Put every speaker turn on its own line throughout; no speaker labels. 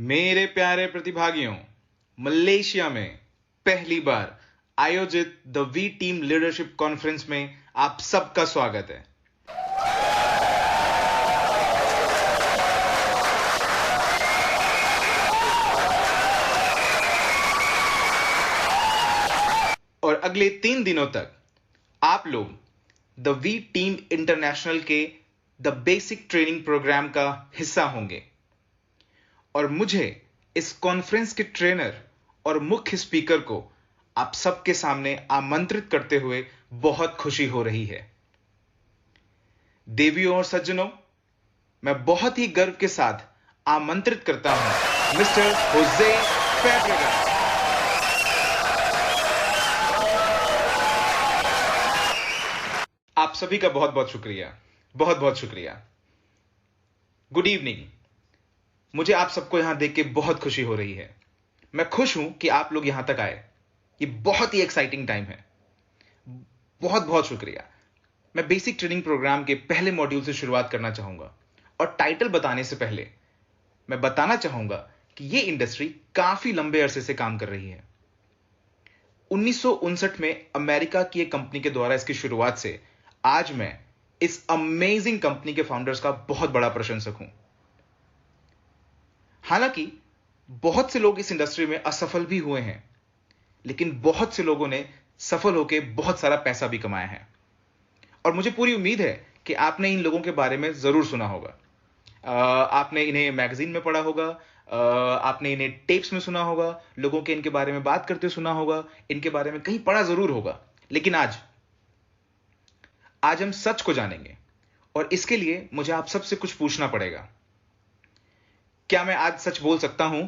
मेरे प्यारे प्रतिभागियों, मलेशिया में पहली बार आयोजित the V team leadership conference में आप सबका स्वागत है। और अगले 3 दिनों तक आप लोग द वी टीम इंटरनेशनल के द बेसिक ट्रेनिंग प्रोग्राम का हिस्सा होंगे और मुझे इस कॉन्फ्रेंस के ट्रेनर और मुख्य स्पीकर को आप सबके सामने आमंत्रित करते हुए बहुत खुशी हो रही है। देवियों और सज्जनों, मैं बहुत ही गर्व के साथ आमंत्रित करता हूं मिस्टर होजे फैब्रेगास। आप सभी का बहुत बहुत शुक्रिया, बहुत बहुत शुक्रिया। Good evening. मुझे आप सबको यहां देख के बहुत खुशी हो रही है। मैं खुश हूं कि आप लोग यहां तक आए। ये बहुत ही एक्साइटिंग टाइम है। बहुत बहुत शुक्रिया। मैं बेसिक ट्रेनिंग प्रोग्राम के पहले मॉड्यूल से शुरुआत करना चाहूंगा और टाइटल बताने से पहले मैं बताना चाहूंगा कि यह इंडस्ट्री काफी लंबे अरसे से काम कर रही है। 1959 में अमेरिका की एक कंपनी के द्वारा इसकी शुरुआत से आज मैं इस अमेजिंग कंपनी के फाउंडर्स का बहुत बड़ा प्रशंसक हूं। हालांकि बहुत से लोग इस इंडस्ट्री में असफल भी हुए हैं, लेकिन बहुत से लोगों ने सफल होकर बहुत सारा पैसा भी कमाया है। और मुझे पूरी उम्मीद है कि आपने इन लोगों के बारे में जरूर सुना होगा। आपने इन्हें मैगजीन में पढ़ा होगा, आपने इन्हें टेप्स में सुना होगा, लोगों के इनके बारे में बात करते सुना होगा, इनके बारे में कहीं पढ़ा जरूर होगा। लेकिन आज हम सच को जानेंगे और इसके लिए मुझे आप सबसे कुछ पूछना पड़ेगा। क्या मैं आज सच बोल सकता हूं?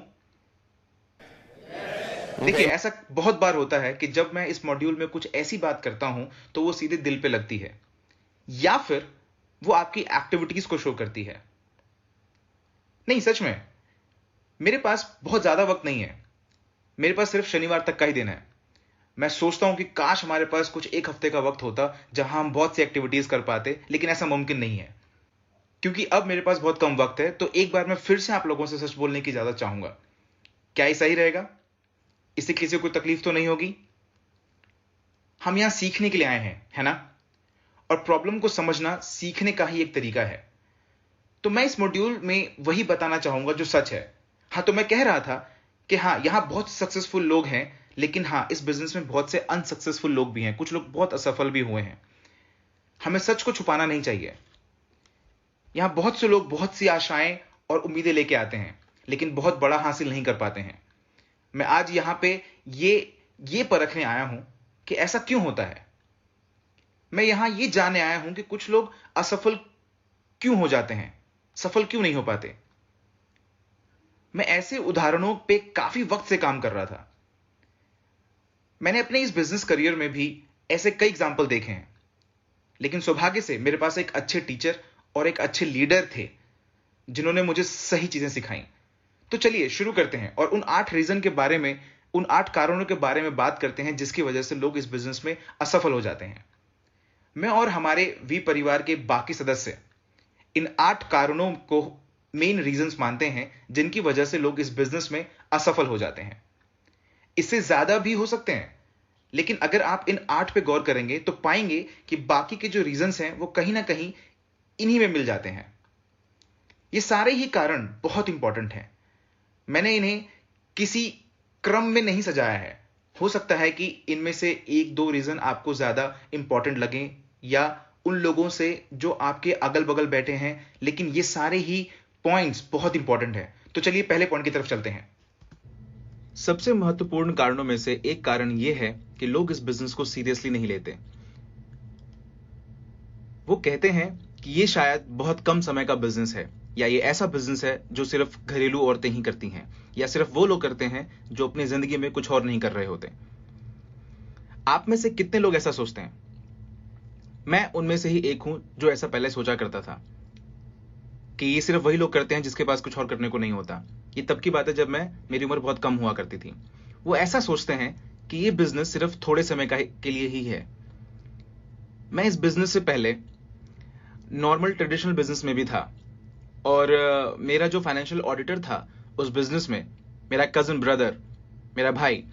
देखिए, ऐसा बहुत बार होता है कि जब मैं इस मॉड्यूल में कुछ ऐसी बात करता हूं तो वो सीधे दिल पे लगती है या फिर वो आपकी एक्टिविटीज को शो करती है। नहीं, सच में मेरे पास बहुत ज्यादा वक्त नहीं है। मेरे पास सिर्फ शनिवार तक का ही दिन है। मैं सोचता हूं कि काश हमारे पास कुछ एक हफ्ते का वक्त होता जहां हम बहुत सी एक्टिविटीज कर पाते, लेकिन ऐसा मुमकिन नहीं है। क्योंकि अब मेरे पास बहुत कम वक्त है, तो एक बार मैं फिर से आप लोगों से सच बोलने की इजाजत चाहूंगा। क्या ये सही रहेगा? इससे किसी को कोई तकलीफ तो नहीं होगी? हम यहां सीखने के लिए आए हैं, है ना? और प्रॉब्लम को समझना सीखने का ही एक तरीका है। तो मैं इस मॉड्यूल में वही बताना चाहूंगा जो सच है। हाँ, तो मैं कह रहा था कि हाँ, यहां बहुत सक्सेसफुल लोग हैं, लेकिन हाँ, इस बिजनेस में बहुत से अनसक्सेसफुल लोग भी हैं। कुछ लोग बहुत असफल भी हुए हैं। हमें सच को छुपाना नहीं चाहिए। यहां बहुत से लोग बहुत सी आशाएं और उम्मीदें लेके आते हैं, लेकिन बहुत बड़ा हासिल नहीं कर पाते हैं। मैं आज यहां पे ये परखने आया हूं कि ऐसा क्यों होता है। मैं यहां ये जानने आया हूं कि कुछ लोग असफल क्यों हो जाते हैं, सफल क्यों नहीं हो पाते। मैं ऐसे उदाहरणों पे काफी वक्त से काम कर रहा था। मैंने अपने इस बिजनेस करियर में भी ऐसे कई एग्जाम्पल देखे हैं, लेकिन सौभाग्य से मेरे पास एक अच्छे टीचर और एक अच्छे लीडर थे जिन्होंने मुझे सही चीजें सिखाई। तो चलिए शुरू करते हैं और उन 8 रीजन के बारे में, उन 8 कारणों के बारे में बात करते हैं जिसकी वजह से लोग इस बिजनेस में असफल हो जाते हैं। मैं और हमारे वी परिवार के बाकी सदस्य इन 8 कारणों को मेन रीजंस मानते हैं जिनकी वजह से लोग इस बिजनेस में असफल हो जाते हैं। इससे ज्यादा भी हो सकते हैं, लेकिन अगर आप इन 8 पे गौर करेंगे तो पाएंगे कि बाकी के जो रीजंस हैं वो कहीं ना कहीं इन्हीं में मिल जाते हैं। ये सारे ही कारण बहुत इंपॉर्टेंट हैं। मैंने इन्हें किसी क्रम में नहीं सजाया है। हो सकता है कि इनमें से 1-2 रीजन आपको ज्यादा इंपॉर्टेंट लगें या उन लोगों से जो आपके अगल बगल बैठे हैं, लेकिन ये सारे ही पॉइंट्स बहुत इंपॉर्टेंट हैं। तो चलिए पहले पॉइंट की तरफ चलते हैं। सबसे महत्वपूर्ण कारणों में से एक कारण यह है कि लोग इस बिजनेस को सीरियसली नहीं लेते। वो कहते हैं कि ये शायद बहुत कम समय का बिजनेस है, या ये ऐसा बिजनेस है जो सिर्फ घरेलू औरतें ही करती हैं, या सिर्फ वो लोग करते हैं जो अपनी जिंदगी में कुछ और नहीं कर रहे होते। आप में से कितने लोग ऐसा सोचते हैं? मैं उनमें से ही एक हूं जो ऐसा पहले सोचा करता था कि ये सिर्फ वही लोग करते हैं जिसके पास कुछ और करने को नहीं होता। ये तब की बात है जब मेरी उम्र बहुत कम हुआ करती थी। वो ऐसा सोचते हैं कि ये बिजनेस सिर्फ थोड़े समय के लिए ही है। मैं इस बिजनेस से पहले नॉर्मल ट्रेडिशनल बिजनेस में भी था और मेरा जो फाइनेंशियल ऑडिटर था उस बिजनेस में मेरा कजिन ब्रदर, मेरा भाई,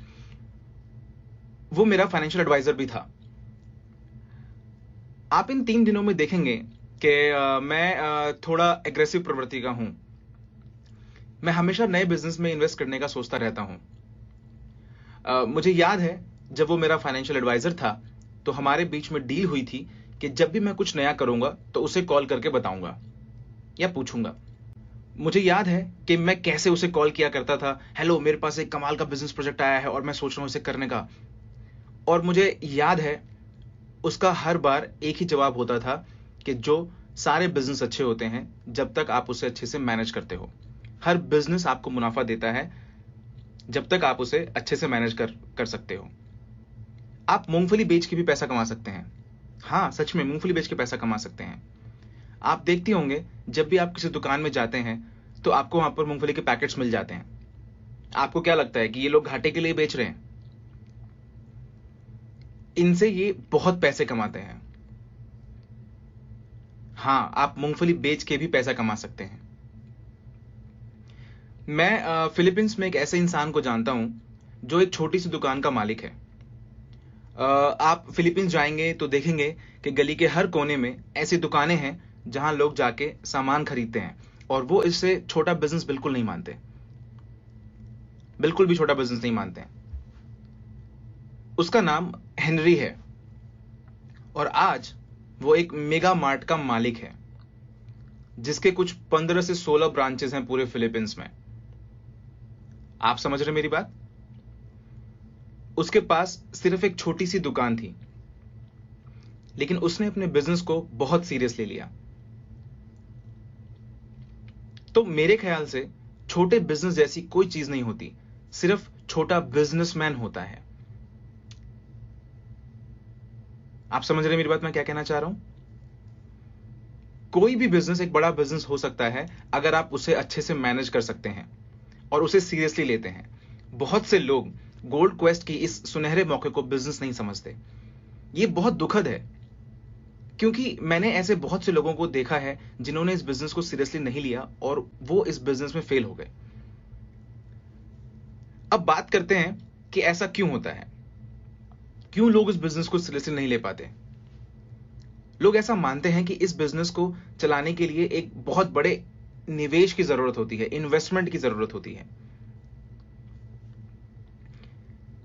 वो मेरा फाइनेंशियल एडवाइजर भी था। आप इन 3 दिनों में देखेंगे कि मैं थोड़ा एग्रेसिव प्रवृत्ति का हूं। मैं हमेशा नए बिजनेस में इन्वेस्ट करने का सोचता रहता हूं। मुझे याद है जब वो मेरा फाइनेंशियल एडवाइजर था तो हमारे बीच में डील हुई थी कि जब भी मैं कुछ नया करूंगा तो उसे कॉल करके बताऊंगा या पूछूंगा। मुझे याद है कि मैं कैसे उसे कॉल किया करता था, हेलो मेरे पास एक कमाल का बिजनेस प्रोजेक्ट आया है और मैं सोच रहा हूं इसे करने का। और मुझे याद है उसका हर बार एक ही जवाब होता था कि जो सारे बिजनेस अच्छे होते हैं जब तक आप उसे अच्छे से मैनेज करते हो। हर बिजनेस आपको मुनाफा देता है जब तक आप उसे अच्छे से मैनेज कर सकते हो। आप मूंगफली बेच के भी पैसा कमा सकते हैं। हाँ, सच में मूंगफली बेच के पैसा कमा सकते हैं। आप देखते होंगे जब भी आप किसी दुकान में जाते हैं तो आपको वहां पर मूंगफली के पैकेट्स मिल जाते हैं। आपको क्या लगता है कि ये लोग घाटे के लिए बेच रहे हैं? इनसे ये बहुत पैसे कमाते हैं। हाँ, आप मूंगफली बेच के भी पैसा कमा सकते हैं। मैं फिलीपींस में एक ऐसे इंसान को जानता हूं जो एक छोटी सी दुकान का मालिक है। आप फिलीपींस जाएंगे तो देखेंगे कि गली के हर कोने में ऐसी दुकानें हैं जहां लोग जाके सामान खरीदते हैं और वो इससे छोटा बिजनेस बिल्कुल नहीं मानते, बिल्कुल भी छोटा बिजनेस नहीं मानते हैं। उसका नाम हेनरी है और आज वो एक मेगा मार्ट का मालिक है जिसके कुछ 15 से 16 ब्रांचेस हैं पूरे फिलीपींस में। आप समझ रहे मेरी बात? उसके पास सिर्फ एक छोटी सी दुकान थी, लेकिन उसने अपने बिजनेस को बहुत सीरियस ले लिया। तो मेरे ख्याल से छोटे बिजनेस जैसी कोई चीज नहीं होती, सिर्फ छोटा बिजनेसमैन होता है। आप समझ रहे मेरी बात, मैं क्या कहना चाह रहा हूं? कोई भी बिजनेस एक बड़ा बिजनेस हो सकता है अगर आप उसे अच्छे से मैनेज कर सकते हैं और उसे सीरियसली लेते हैं। बहुत से लोग गोल्ड क्वेस्ट की इस सुनहरे मौके को बिजनेस नहीं समझते। यह बहुत दुखद है क्योंकि मैंने ऐसे बहुत से लोगों को देखा है जिन्होंने इस बिजनेस को सीरियसली नहीं लिया और वो इस बिजनेस में फेल हो गए। अब बात करते हैं कि ऐसा क्यों होता है, क्यों लोग इस बिजनेस को सीरियसली नहीं ले पाते। लोग ऐसा मानते हैं कि इस बिजनेस को चलाने के लिए एक बहुत बड़े निवेश की जरूरत होती है, इन्वेस्टमेंट की जरूरत होती है।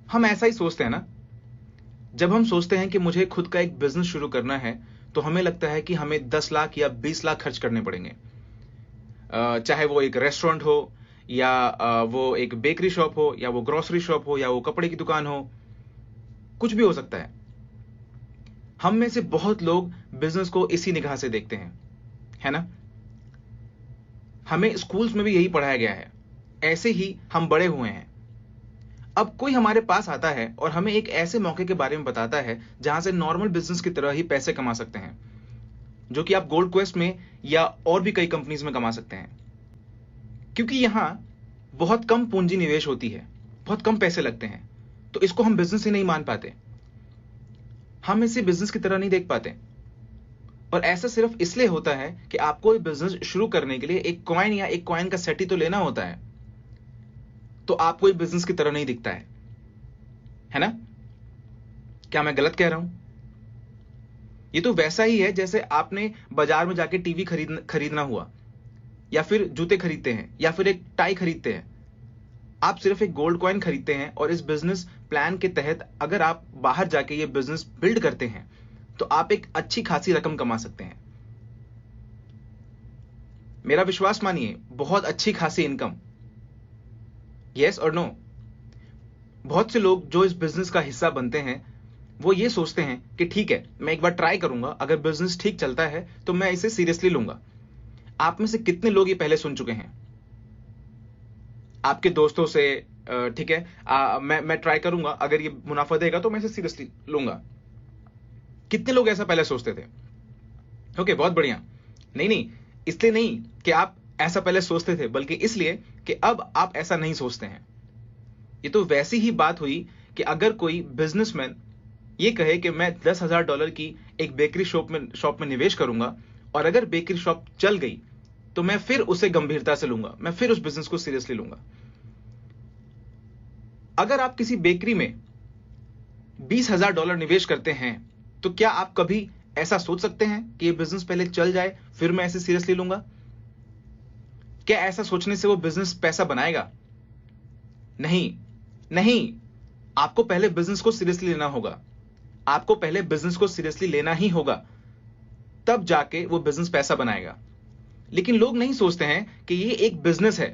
हम ऐसा ही सोचते हैं ना। जब हम सोचते हैं कि मुझे खुद का एक बिजनेस शुरू करना है तो हमें लगता है कि हमें 10 लाख या 20 लाख खर्च करने पड़ेंगे। चाहे वो एक रेस्टोरेंट हो या वो एक बेकरी शॉप हो या वो ग्रोसरी शॉप हो या वो कपड़े की दुकान हो, कुछ भी हो सकता है। हम में से बहुत लोग बिजनेस को इसी निगाह से देखते हैं, है ना? हमें स्कूल्स में भी यही पढ़ाया गया है, ऐसे ही हम बड़े हुए हैं। अब कोई हमारे पास आता है और हमें एक ऐसे मौके के बारे में बताता है जहां से नॉर्मल बिजनेस की तरह ही पैसे कमा सकते हैं, जो कि आप गोल्ड क्वेस्ट में या और भी कई कंपनीज में कमा सकते हैं। क्योंकि यहां बहुत कम पूंजी निवेश होती है, बहुत कम पैसे लगते हैं, तो इसको हम बिजनेस ही नहीं मान पाते। हम इसे बिजनेस की तरह नहीं देख पाते। और ऐसा सिर्फ इसलिए होता है कि आपको बिजनेस शुरू करने के लिए एक कॉइन या एक कॉइन का सेट ही तो लेना होता है, तो आपको ये बिजनेस की तरह नहीं दिखता है ना? क्या मैं गलत कह रहा हूं? ये तो वैसा ही है जैसे आपने बाजार में जाके टीवी खरीदना हुआ, या फिर जूते खरीदते हैं, या फिर एक टाई खरीदते हैं। आप सिर्फ एक गोल्ड कॉइन खरीदते हैं और इस बिजनेस प्लान के तहत अगर आप बाहर जाके ये बिजनेस बिल्ड करते हैं तो आप एक अच्छी खासी रकम कमा सकते हैं। मेरा विश्वास मानिए, बहुत अच्छी खासी इनकम। यस और नो? बहुत से लोग जो इस बिजनेस का हिस्सा बनते हैं वो ये सोचते हैं कि ठीक है, मैं एक बार ट्राई करूंगा, अगर बिजनेस ठीक चलता है तो मैं इसे सीरियसली लूंगा। आप में से कितने लोग ये पहले सुन चुके हैं आपके दोस्तों से? ठीक है, मैं ट्राई करूंगा, अगर ये मुनाफा देगा तो मैं इसे सीरियसली लूंगा। कितने लोग ऐसा पहले सोचते थे? ओके, बहुत बढ़िया। नहीं, इसलिए नहीं कि आप ऐसा पहले सोचते थे, बल्कि इसलिए कि अब आप ऐसा नहीं सोचते हैं। ये तो वैसी ही बात हुई कि अगर कोई बिजनेसमैन ये कहे कि मैं $10,000 की एक बेकरी शॉप में निवेश करूंगा और अगर बेकरी शॉप चल गई तो मैं फिर उसे गंभीरता से लूंगा, मैं फिर उस बिजनेस को सीरियसली लूंगा। अगर आप किसी बेकरी में $20,000 निवेश करते हैं, तो क्या आप कभी ऐसा सोच सकते हैं कि ये बिजनेस पहले चल जाए फिर मैं ऐसे सीरियसली लूंगा? क्या ऐसा सोचने से वो बिजनेस पैसा बनाएगा? नहीं, नहीं। आपको पहले बिजनेस को सीरियसली लेना होगा। आपको पहले बिजनेस को सीरियसली लेना ही होगा, तब जाके वो बिजनेस पैसा बनाएगा। लेकिन लोग नहीं सोचते हैं कि ये एक बिजनेस है।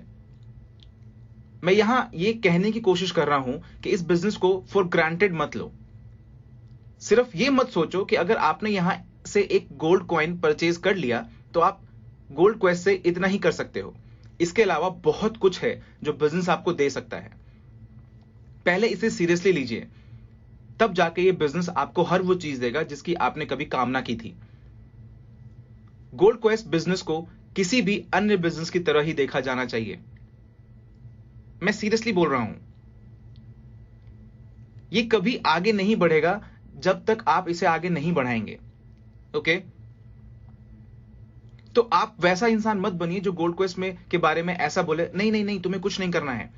मैं यहां ये कहने की कोशिश कर रहा हूं कि इस बिजनेस को फॉर ग्रांटेड मत लो। सिर्फ ये मत सोचो कि अगर आपने यहां से एक गोल्ड कॉइन परचेज कर लिया तो आप गोल्ड क्वेस्ट से इतना ही कर सकते हो। इसके अलावा बहुत कुछ है जो बिजनेस आपको दे सकता है। पहले इसे सीरियसली लीजिए, तब जाके ये बिजनेस आपको हर वो चीज देगा जिसकी आपने कभी कामना की थी। गोल्ड क्वेस्ट बिजनेस को किसी भी अन्य बिजनेस की तरह ही देखा जाना चाहिए। मैं सीरियसली बोल रहा हूं। ये कभी आगे नहीं बढ़ेगा जब तक आप इसे आगे नहीं बढ़ाएंगे। ओके? तो आप वैसा इंसान मत बनिए जो गोल्ड क्वेस्ट में के बारे में ऐसा बोले, नहीं नहीं नहीं तुम्हें कुछ नहीं करना है।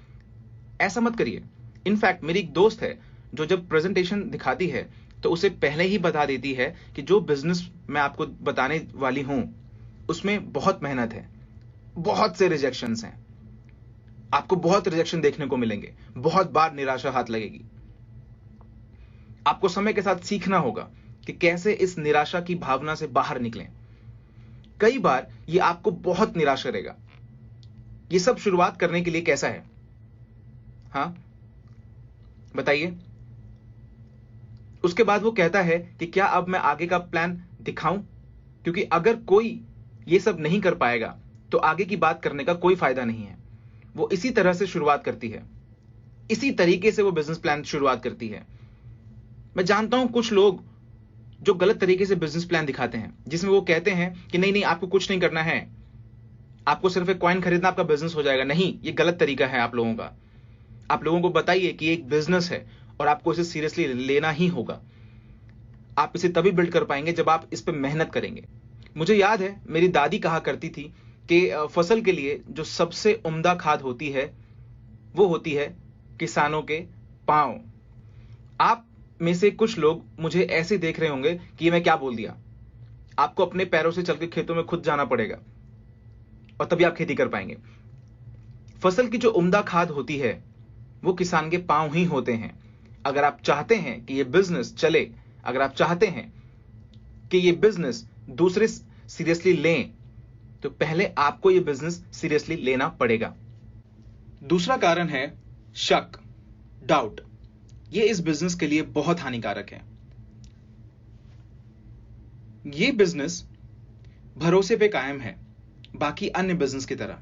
ऐसा मत करिए। इनफैक्ट मेरी एक दोस्त है जो जब प्रेजेंटेशन दिखाती है तो उसे पहले ही बता देती है कि जो बिजनेस मैं आपको बताने वाली हूं उसमें बहुत मेहनत है, बहुत से रिजेक्शंस हैं, आपको बहुत रिजेक्शन देखने को मिलेंगे, बहुत बार निराशा हाथ लगेगी। आपको समय के साथ सीखना होगा कि कैसे इस निराशा की भावना से बाहर निकलें। कई बार ये आपको बहुत निराश करेगा। ये सब शुरुआत करने के लिए कैसा है? हाँ बताइए। उसके बाद वो कहता है कि क्या अब मैं आगे का प्लान दिखाऊं, क्योंकि अगर कोई ये सब नहीं कर पाएगा तो आगे की बात करने का कोई फायदा नहीं है। वो इसी तरह से शुरुआत करती है, इसी तरीके से वो बिजनेस प्लान शुरुआत करती है। मैं जानता हूं कुछ लोग जो गलत तरीके से बिजनेस प्लान दिखाते हैं, जिसमें वो कहते हैं कि नहीं नहीं आपको कुछ नहीं करना है, आपको सिर्फ एक कॉइन खरीदना, आपका बिजनेस हो जाएगा। नहीं, ये गलत तरीका है आप लोगों का। आप लोगों को बताइए कि एक बिजनेस है और आपको इसे सीरियसली लेना ही होगा। आप इसे तभी बिल्ड कर पाएंगे जब आप इस पर मेहनत करेंगे। मुझे याद है मेरी दादी कहा करती थी कि फसल के लिए जो सबसे उम्दा खाद होती है वो होती है किसानों के पांव। आप में से कुछ लोग मुझे ऐसे देख रहे होंगे कि ये मैं क्या बोल दिया। आपको अपने पैरों से चल के खेतों में खुद जाना पड़ेगा और तभी आप खेती कर पाएंगे। फसल की जो उम्दा खाद होती है वो किसान के पांव ही होते हैं। अगर आप चाहते हैं कि ये बिजनेस चले, अगर आप चाहते हैं कि ये बिजनेस दूसरे सीरियसली लें, तो पहले आपको ये बिजनेस सीरियसली लेना पड़ेगा। दूसरा कारण है शक, डाउट। ये इस बिजनेस के लिए बहुत हानिकारक है। ये बिजनेस भरोसे पे कायम है, बाकी अन्य बिजनेस की तरह।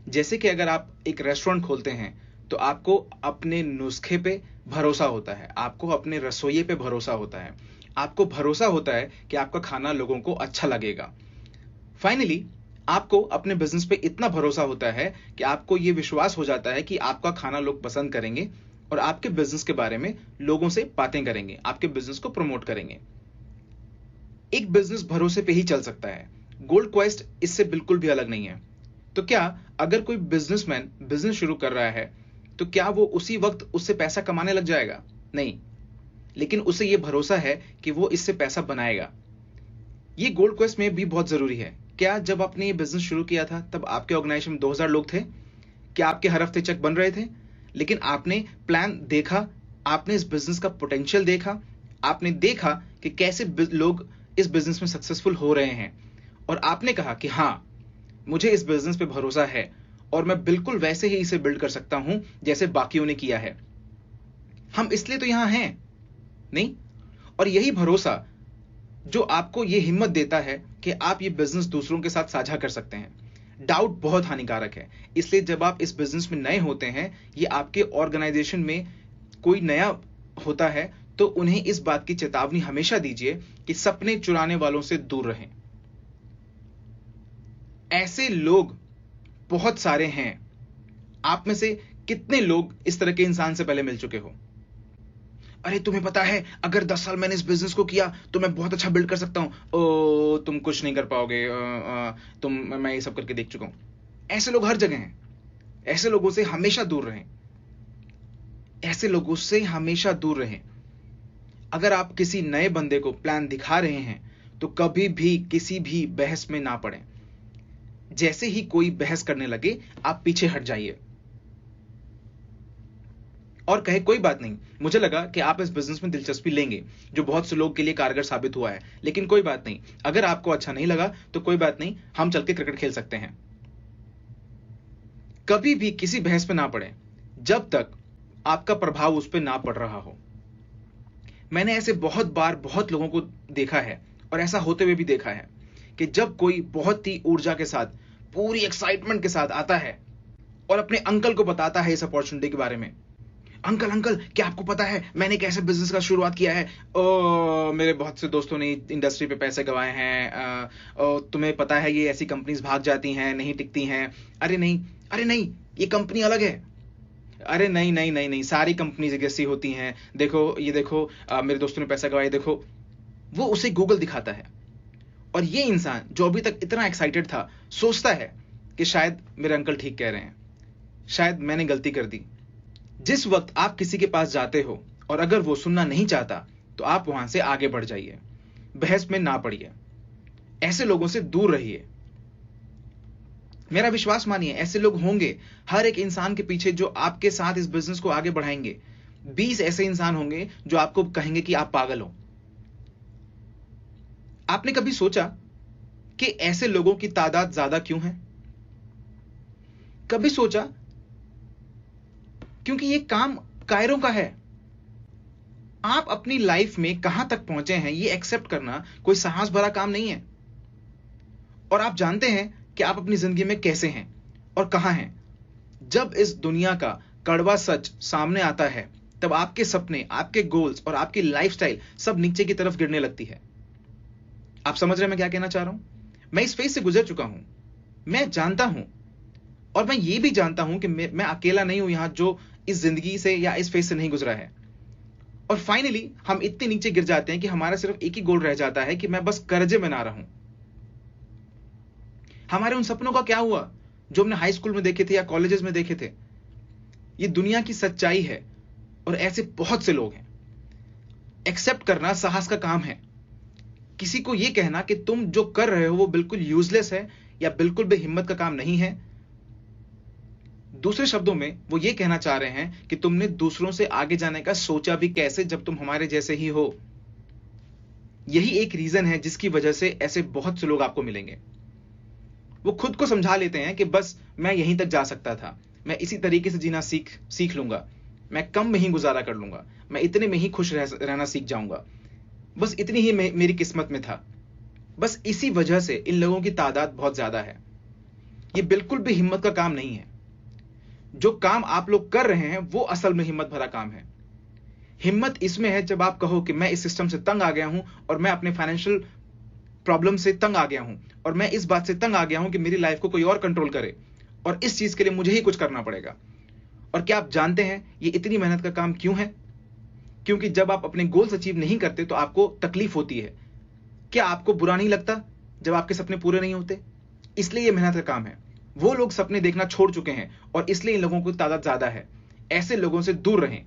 जैसे कि अगर आप एक रेस्टोरेंट खोलते हैं तो आपको अपने नुस्खे पे भरोसा होता है, आपको अपने रसोइये पे भरोसा होता है, आपको भरोसा होता है कि आपका खाना लोगों को अच्छा लगेगा। फाइनली आपको अपने बिजनेस पे इतना भरोसा होता है कि आपको यह विश्वास हो जाता है कि आपका खाना लोग पसंद करेंगे और आपके बिजनेस के बारे में लोगों से बातें करेंगे, आपके बिजनेस को प्रमोट करेंगे। एक बिजनेस भरोसे पे ही चल सकता है। गोल्ड क्वेस्ट इससे बिल्कुल भी अलग नहीं है। तो क्या अगर कोई बिजनेसमैन बिजनेस शुरू कर रहा है तो क्या वो उसी वक्त उससे पैसा कमाने लग जाएगा? नहीं, लेकिन उसे यह भरोसा है कि वो इससे पैसा बनाएगा। ये गोल्ड क्वेस्ट में भी बहुत जरूरी है। क्या जब आपने ये बिजनेस शुरू किया था तब आपके ऑर्गेनाइजेशन में 2000 लोग थे? क्या आपके हर हफ्ते चेक बन रहे थे? लेकिन आपने प्लान देखा, आपने इस बिजनेस का पोटेंशियल देखा, आपने देखा कि कैसे लोग इस बिजनेस में सक्सेसफुल हो रहे हैं और आपने कहा कि हां, मुझे इस बिजनेस पे भरोसा है और मैं बिल्कुल वैसे ही इसे बिल्ड कर सकता हूं जैसे बाकियों ने किया है। हम इसलिए तो यहां हैं, नहीं? और यही भरोसा जो आपको यह हिम्मत देता है कि आप ये बिजनेस दूसरों के साथ साझा कर सकते हैं। डाउट बहुत हानिकारक है, इसलिए जब आप इस बिजनेस में नए होते हैं, ये आपके ऑर्गेनाइजेशन में कोई नया होता है, तो उन्हें इस बात की चेतावनी हमेशा दीजिए कि सपने चुराने वालों से दूर रहें। ऐसे लोग बहुत सारे हैं। आप में से कितने लोग इस तरह के इंसान से पहले मिल चुके हो? अरे तुम्हें पता है, अगर 10 साल मैंने इस बिजनेस को किया तो मैं बहुत अच्छा बिल्ड कर सकता हूं। ओ तुम कुछ नहीं कर पाओगे, मैं ये सब करके देख चुका हूं। ऐसे लोग हर जगह हैं। ऐसे लोगों से हमेशा दूर रहें। ऐसे लोगों से हमेशा दूर रहें। अगर आप किसी नए बंदे को प्लान दिखा रहे हैं तो कभी भी किसी भी बहस में ना पड़ें। जैसे ही कोई बहस करने लगे आप पीछे हट जाइए और कहे कोई बात नहीं, मुझे लगा कि आप इस बिजनेस में दिलचस्पी लेंगे जो बहुत से लोग के लिए कारगर साबित हुआ है, लेकिन कोई बात नहीं, अगर आपको अच्छा नहीं लगा तो कोई बात नहीं, हम चल के क्रिकेट खेल सकते हैं। कभी भी किसी बहस में ना पड़े जब तक आपका प्रभाव उस पर ना पड़ रहा हो। मैंने ऐसे बहुत बार बहुत लोगों को देखा है और ऐसा होते हुए भी देखा है कि जब कोई बहुत ही ऊर्जा के साथ, पूरी एक्साइटमेंट के साथ आता है और अपने अंकल को बताता है इस अपॉर्चुनिटी के बारे में, अंकल अंकल क्या आपको पता है मैंने कैसे बिजनेस का शुरुआत किया है, ओ मेरे बहुत से दोस्तों ने इंडस्ट्री पे पैसे गंवाए हैं, तुम्हें पता है ये ऐसी कंपनीज भाग जाती हैं, नहीं टिकती हैं, अरे नहीं ये कंपनी अलग है, अरे नहीं नहीं नहीं नहीं सारी कंपनीज ऐसी होती हैं, देखो ये देखो मेरे दोस्तों ने पैसा गंवाया, देखो। वो उसे गूगल दिखाता है और ये इंसान जो अभी तक इतना एक्साइटेड था सोचता है कि शायद मेरे अंकल ठीक कह रहे हैं, शायद मैंने गलती कर दी। जिस वक्त आप किसी के पास जाते हो और अगर वो सुनना नहीं चाहता तो आप वहां से आगे बढ़ जाइए, बहस में ना पड़िए, ऐसे लोगों से दूर रहिए। मेरा विश्वास मानिए, ऐसे लोग होंगे हर एक इंसान के पीछे जो आपके साथ इस बिजनेस को आगे बढ़ाएंगे। 20 ऐसे इंसान होंगे जो आपको कहेंगे कि आप पागल हो। आपने कभी सोचा कि ऐसे लोगों की तादाद ज्यादा क्यों है? कभी सोचा? क्योंकि ये काम कायरों का है। आप अपनी लाइफ में कहां तक पहुंचे हैं ये एक्सेप्ट करना कोई साहस भरा काम नहीं है। और आप जानते हैं कि आप अपनी जिंदगी में कैसे हैं और कहां हैं। जब इस दुनिया का कड़वा सच सामने आता है तब आपके सपने, आपके गोल्स और आपकी लाइफस्टाइल सब नीचे की तरफ गिरने लगती है। आप समझ रहे हैं मैं क्या कहना चाह रहा हूं? मैं इस फेज से गुजर चुका हूं, मैं जानता हूं, और मैं ये भी जानता हूं कि मैं अकेला नहीं हूं यहां जो इस जिंदगी से या इस फेज से नहीं गुजरा है। और फाइनली हम इतने नीचे गिर जाते हैं कि हमारा सिर्फ एक ही गोल रह जाता है कि मैं बस कर्जे में ना रहूं। हमारे उन सपनों का क्या हुआ जो हमने हाई स्कूल में देखे थे या कॉलेजेस में देखे थे? ये दुनिया की सच्चाई है और ऐसे बहुत से लोग हैं। एक्सेप्ट करना साहस का काम है। किसी को यह कहना कि तुम जो कर रहे हो वो बिल्कुल यूजलेस है या बिल्कुल भी हिम्मत का काम नहीं है, दूसरे शब्दों में वो ये कहना चाह रहे हैं कि तुमने दूसरों से आगे जाने का सोचा भी कैसे जब तुम हमारे जैसे ही हो। यही एक रीजन है जिसकी वजह से ऐसे बहुत से लोग आपको मिलेंगे। वो खुद को समझा लेते हैं कि बस मैं यहीं तक जा सकता था, मैं इसी तरीके से जीना सीख लूंगा, मैं कम में ही गुजारा कर लूंगा, मैं इतने में ही खुश रहना सीख जाऊंगा, बस इतनी ही मेरी किस्मत में था। बस इसी वजह से इन लोगों की तादाद बहुत ज्यादा है। ये बिल्कुल भी हिम्मत का काम नहीं है। जो काम आप लोग कर रहे हैं वो असल में हिम्मत भरा काम है। हिम्मत इसमें है जब आप कहो कि मैं इस सिस्टम से तंग आ गया हूं और मैं अपने फाइनेंशियल प्रॉब्लम से तंग आ गया हूं और मैं इस बात से तंग आ गया हूं कि मेरी लाइफ को कोई और कंट्रोल करे और इस चीज के लिए मुझे ही कुछ करना पड़ेगा। और क्या आप जानते हैं ये इतनी मेहनत का काम क्यों है? क्योंकि जब आप अपने गोल्स अचीव नहीं करते तो आपको तकलीफ होती है। क्या आपको बुरा नहीं लगता जब आपके सपने पूरे नहीं होते? इसलिए ये मेहनत का काम है। वो लोग सपने देखना छोड़ चुके हैं और इसलिए इन लोगों की तादाद ज्यादा है। ऐसे लोगों से दूर रहें।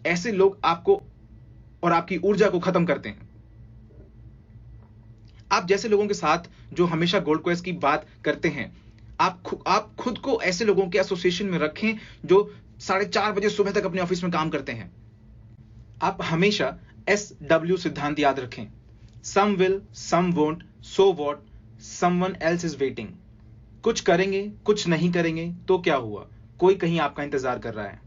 ऐसे लोग आपको और आपकी ऊर्जा को खत्म करते हैं। आप जैसे लोगों के साथ जो हमेशा गोल्ड क्वेस्ट की बात करते हैं, आप खुद को ऐसे लोगों के एसोसिएशन में रखें जो 4:30 बजे सुबह तक अपने ऑफिस में काम करते हैं। आप हमेशा SW सिद्धांत याद रखें। Some will, some won't, so what, someone else is waiting। कुछ करेंगे, कुछ नहीं करेंगे तो क्या हुआ, कोई कहीं आपका इंतजार कर रहा है।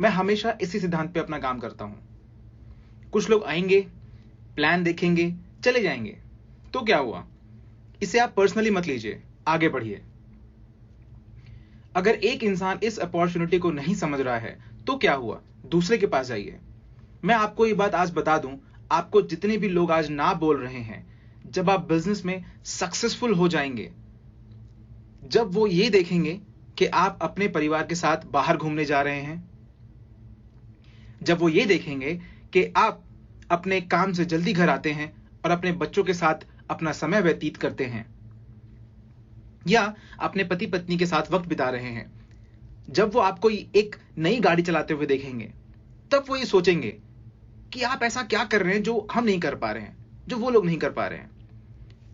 मैं हमेशा इसी सिद्धांत पे अपना काम करता हूं। कुछ लोग आएंगे, प्लान देखेंगे, चले जाएंगे तो क्या हुआ, इसे आप पर्सनली मत लीजिए, आगे बढ़िए। अगर एक इंसान इस अपॉर्चुनिटी को नहीं समझ रहा है तो क्या हुआ, दूसरे के पास जाइए। मैं आपको ये बात आज बता दूं, आपको जितने भी लोग आज ना बोल रहे हैं, जब आप बिजनेस में सक्सेसफुल हो जाएंगे, जब वो ये देखेंगे कि आप अपने परिवार के साथ बाहर घूमने जा रहे हैं, जब वो ये देखेंगे
कि आप अपने काम से जल्दी घर आते हैं और अपने बच्चों के साथ अपना समय व्यतीत करते हैं, या अपने पति पत्नी के साथ वक्त बिता रहे हैं, जब वो आपको एक नई गाड़ी चलाते हुए देखेंगे तब वो ये सोचेंगे कि आप ऐसा क्या कर रहे हैं जो हम नहीं कर पा रहे हैं, जो वो लोग नहीं कर पा रहे हैं।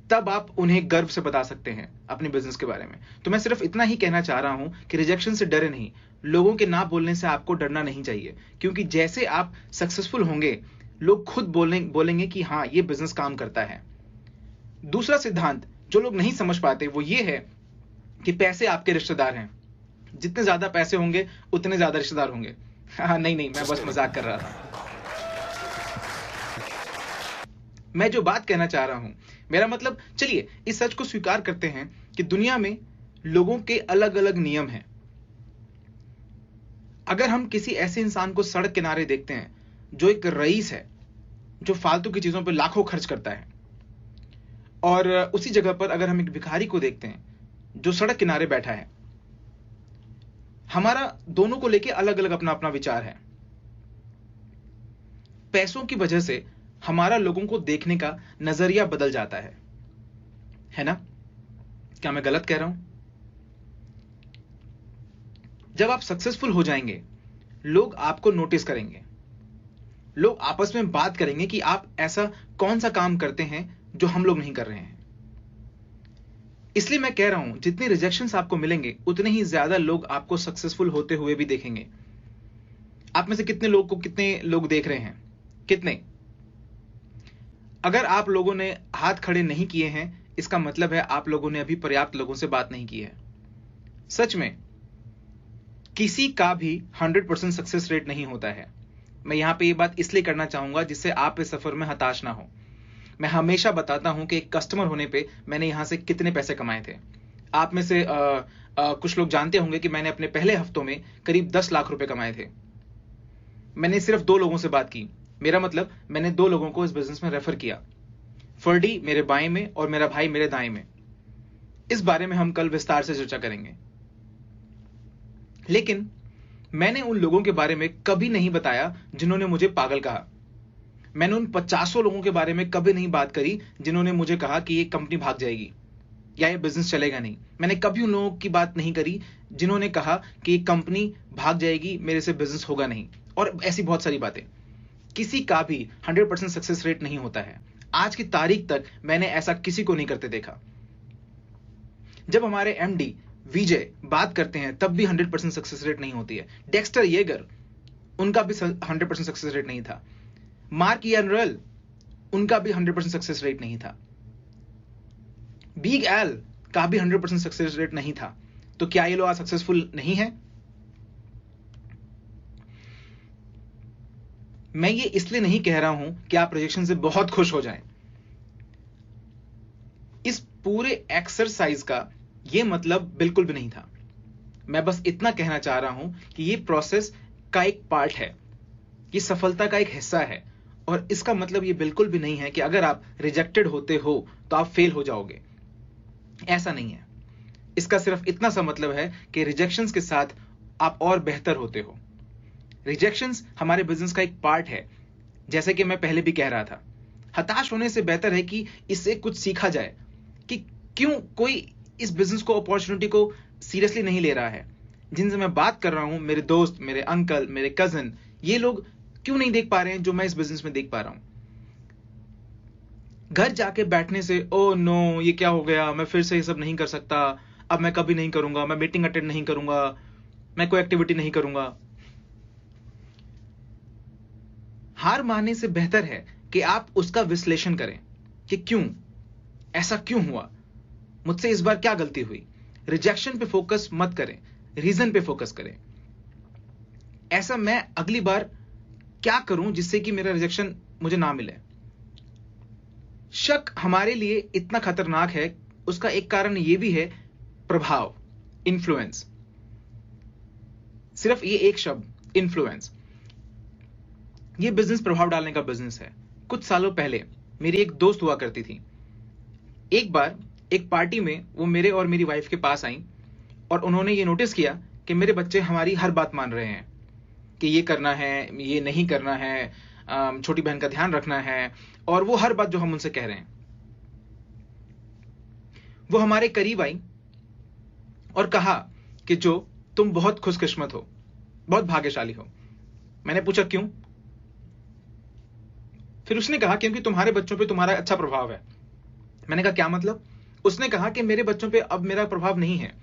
तब आप उन्हें गर्व से बता सकते हैं अपने बिजनेस के बारे में। तो मैं सिर्फ इतना ही कहना चाह रहा हूं कि रिजेक्शन से डरे नहीं, लोगों के ना बोलने से आपको डरना नहीं चाहिए, क्योंकि जैसे आप सक्सेसफुल होंगे लोग खुद बोलेंगे कि हाँ, ये बिजनेस काम करता है। दूसरा सिद्धांत जो लोग नहीं समझ पाते वो ये है कि पैसे आपके रिश्तेदार हैं, जितने ज्यादा पैसे होंगे उतने ज्यादा रिश्तेदार होंगे। हाँ, नहीं, मैं बस मजाक कर रहा था। मैं जो बात कहना चाह रहा हूं, मेरा मतलब, चलिए इस सच को स्वीकार करते हैं कि दुनिया में लोगों के अलग अलग नियम हैं। अगर हम किसी ऐसे इंसान को सड़क किनारे देखते हैं जो एक रईस है, जो फालतू की चीजों पर लाखों खर्च करता है, और उसी जगह पर अगर हम एक भिखारी को देखते हैं जो सड़क किनारे बैठा है, हमारा दोनों को लेके अलग अलग अपना अपना विचार है। पैसों की वजह से हमारा लोगों को देखने का नजरिया बदल जाता है ना? क्या मैं गलत कह रहा हूं? जब आप सक्सेसफुल हो जाएंगे, लोग आपको नोटिस करेंगे, लोग आपस में बात करेंगे कि आप ऐसा कौन सा काम करते हैं जो हम लोग नहीं कर रहे हैं। इसलिए मैं कह रहा हूं, जितने रिजेक्शंस आपको मिलेंगे उतने ही ज्यादा लोग आपको सक्सेसफुल होते हुए भी देखेंगे। आप में से कितने लोग देख रहे हैं? कितने? अगर आप लोगों ने हाथ खड़े नहीं किए हैं, इसका मतलब है आप लोगों ने अभी पर्याप्त लोगों से बात नहीं की है। सच में किसी का भी 100% सक्सेस रेट नहीं होता है। मैं यहां पे ये बात इसलिए करना चाहूंगा जिससे आप इस सफर में हताश ना हो। मैं हमेशा बताता हूं कि एक कस्टमर होने पे मैंने यहां से कितने पैसे कमाए थे। आप में से कुछ लोग जानते होंगे कि मैंने अपने पहले हफ्तों में करीब 10 लाख रुपए कमाए थे। मैंने सिर्फ 2 लोगों से बात की। मेरा मतलब, मैंने 2 लोगों को इस बिजनेस में रेफर किया, फर्डी मेरे बाएं में और मेरा भाई मेरे दाएं में। इस बारे में हम कल विस्तार से चर्चा करेंगे। लेकिन मैंने उन लोगों के बारे में कभी नहीं बताया जिन्होंने मुझे पागल कहा। मैंने उन 50 लोगों के बारे में कभी नहीं बात करी जिन्होंने मुझे कहा कि ये कंपनी भाग जाएगी या ये बिजनेस चलेगा नहीं। मैंने कभी उन लोगों की बात नहीं करी जिन्होंने कहा कि ये कंपनी भाग जाएगी, मेरे से बिजनेस होगा नहीं, और ऐसी बहुत सारी बातें। किसी का भी 100% सक्सेस रेट नहीं होता है। आज की तारीख तक मैंने ऐसा किसी को नहीं करते देखा। जब हमारे एमडी विजय बात करते हैं तब भी 100% सक्सेस रेट नहीं होती है। डेक्स्टर येगर, उनका भी 100% सक्सेस रेट नहीं था। मार्क यानरेल, उनका भी 100% सक्सेस रेट नहीं था। बिग एल का भी 100% सक्सेस रेट नहीं था। तो क्या ये लोग आज सक्सेसफुल नहीं है? मैं ये इसलिए नहीं कह रहा हूं कि आप रिजेक्शन से बहुत खुश हो जाएं। इस पूरे एक्सरसाइज का ये मतलब बिल्कुल भी नहीं था। मैं बस इतना कहना चाह रहा हूं कि ये प्रोसेस का एक पार्ट है, ये सफलता का एक हिस्सा है, और इसका मतलब ये बिल्कुल भी नहीं है कि अगर आप रिजेक्टेड होते हो तो आप फेल हो जाओगे। ऐसा नहीं है। इसका सिर्फ इतना सा मतलब है कि रिजेक्शंस के साथ आप और बेहतर होते हो। रिजेक्शंस हमारे बिजनेस का एक पार्ट है, जैसे कि मैं पहले भी कह रहा था। हताश होने से बेहतर है कि इससे कुछ सीखा जाए कि क्यों कोई इस बिजनेस को, अपॉर्चुनिटी को सीरियसली नहीं ले रहा है। जिनसे मैं बात कर रहा हूं, मेरे दोस्त, मेरे अंकल, मेरे कजन, ये लोग क्यों नहीं देख पा रहे हैं जो मैं इस बिजनेस में देख पा रहा हूं। घर जाके बैठने से, ओ नो, ये क्या हो गया, मैं फिर से ये सब नहीं कर सकता, अब मैं कभी नहीं करूंगा, मैं मीटिंग अटेंड नहीं करूंगा, मैं कोई एक्टिविटी नहीं करूंगा। हार मानने से बेहतर है कि आप उसका विश्लेषण करें कि क्यों ऐसा हुआ, मुझसे इस बार क्या गलती हुई। रिजेक्शन पे फोकस मत करें, रीजन पे फोकस करें। ऐसा मैं अगली बार क्या करूं जिससे कि मेरा रिजेक्शन मुझे ना मिले। शक हमारे लिए इतना खतरनाक है, उसका एक कारण यह भी है, प्रभाव, इन्फ्लुएंस। सिर्फ ये एक शब्द, इन्फ्लुएंस। ये बिजनेस प्रभाव डालने का बिजनेस है। कुछ सालों पहले मेरी एक दोस्त हुआ करती थी। एक बार एक पार्टी में वो मेरे और मेरी वाइफ के पास आई और उन्होंने ये नोटिस किया कि मेरे बच्चे हमारी हर बात मान रहे हैं कि ये करना है, ये नहीं करना है, छोटी बहन का ध्यान रखना है, और वो हर बात जो हम उनसे कह रहे हैं। वो हमारे करीब आई और कहा कि जो तुम बहुत खुशकिस्मत हो, बहुत भाग्यशाली हो। मैंने पूछा क्यों? फिर उसने कहा क्योंकि तुम्हारे बच्चों पे तुम्हारा अच्छा प्रभाव है। मैंने कहा क्या मतलब? उसने कहा कि मेरे बच्चों पे अब मेरा प्रभाव नहीं है,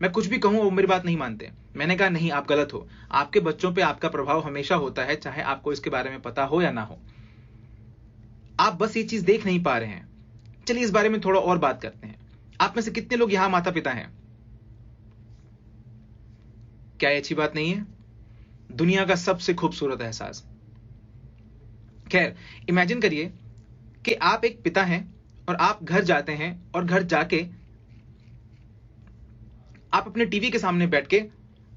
मैं कुछ भी कहूं वो मेरी बात नहीं मानते। मैंने कहा नहीं, आप गलत हो। आपके बच्चों पे आपका प्रभाव हमेशा होता है, चाहे आपको इसके बारे में पता हो या ना हो। आप बस ये चीज देख नहीं पा रहे हैं। चलिए इस बारे में थोड़ा और बात करते हैं। आप में से कितने लोग यहां माता पिता हैं? क्या ये अच्छी बात नहीं है? दुनिया का सबसे खूबसूरत एहसास। खैर, इमेजिन करिए कि आप एक पिता हैं और आप घर जाते हैं, और घर जाके आप अपने टीवी के सामने बैठ के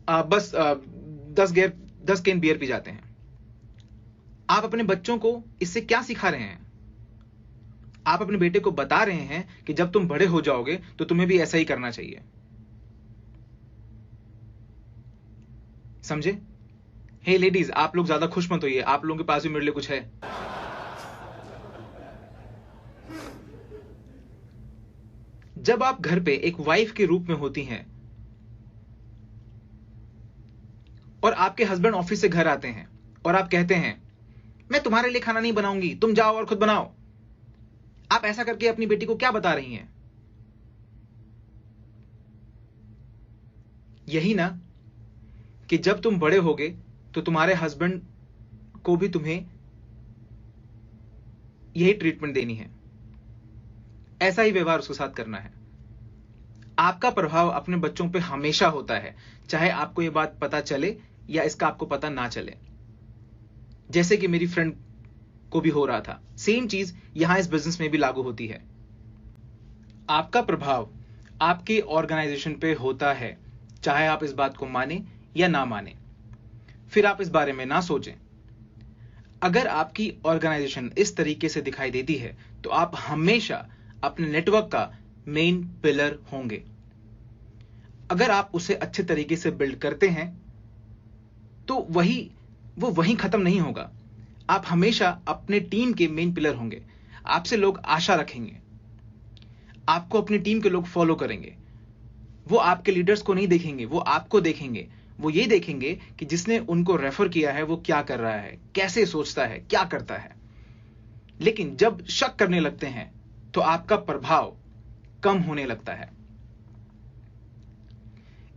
बस 10 कैन बियर पी जाते हैं। आप अपने बच्चों को इससे क्या सिखा रहे हैं? आप अपने बेटे को बता रहे हैं कि जब तुम बड़े हो जाओगे तो तुम्हें भी ऐसा ही करना चाहिए। समझे? हे लेडीज, आप लोग ज्यादा खुश मत होइए, आप लोगों के पास भी मेरे लिए कुछ है। जब आप घर पे एक वाइफ के रूप में होती हैं और आपके हस्बैंड ऑफिस से घर आते हैं और आप कहते हैं मैं तुम्हारे लिए खाना नहीं बनाऊंगी, तुम जाओ और खुद बनाओ, आप ऐसा करके अपनी बेटी को क्या बता रही हैं? यही ना कि जब तुम बड़े होगे तो तुम्हारे हस्बैंड को भी तुम्हें यही ट्रीटमेंट देनी है, ऐसा ही व्यवहार उसके साथ करना है। आपका प्रभाव अपने बच्चों पे हमेशा होता है, चाहे आपको यह बात पता चले या इसका आपको पता ना चले। जैसे कि मेरी फ्रेंड को भी हो रहा था, सेम चीज यहां इस बिजनेस में भी लागू होती है। आपका प्रभाव आपके ऑर्गेनाइजेशन पे होता है, चाहे आप इस बात को माने या ना माने। फिर आप इस बारे में ना सोचें। अगर आपकी ऑर्गेनाइजेशन इस तरीके से दिखाई देती है तो आप हमेशा अपने नेटवर्क का मेन पिलर होंगे। अगर आप उसे अच्छे तरीके से बिल्ड करते हैं तो वो वहीं खत्म नहीं होगा। आप हमेशा अपने टीम के मेन पिलर होंगे। आपसे लोग आशा रखेंगे, आपको अपनी टीम के लोग फॉलो करेंगे। वो आपके लीडर्स को नहीं देखेंगे, वो आपको देखेंगे। वो ये देखेंगे कि जिसने उनको रेफर किया है वो क्या कर रहा है, कैसे सोचता है, क्या करता है। लेकिन जब शक करने लगते हैं तो आपका प्रभाव कम होने लगता है।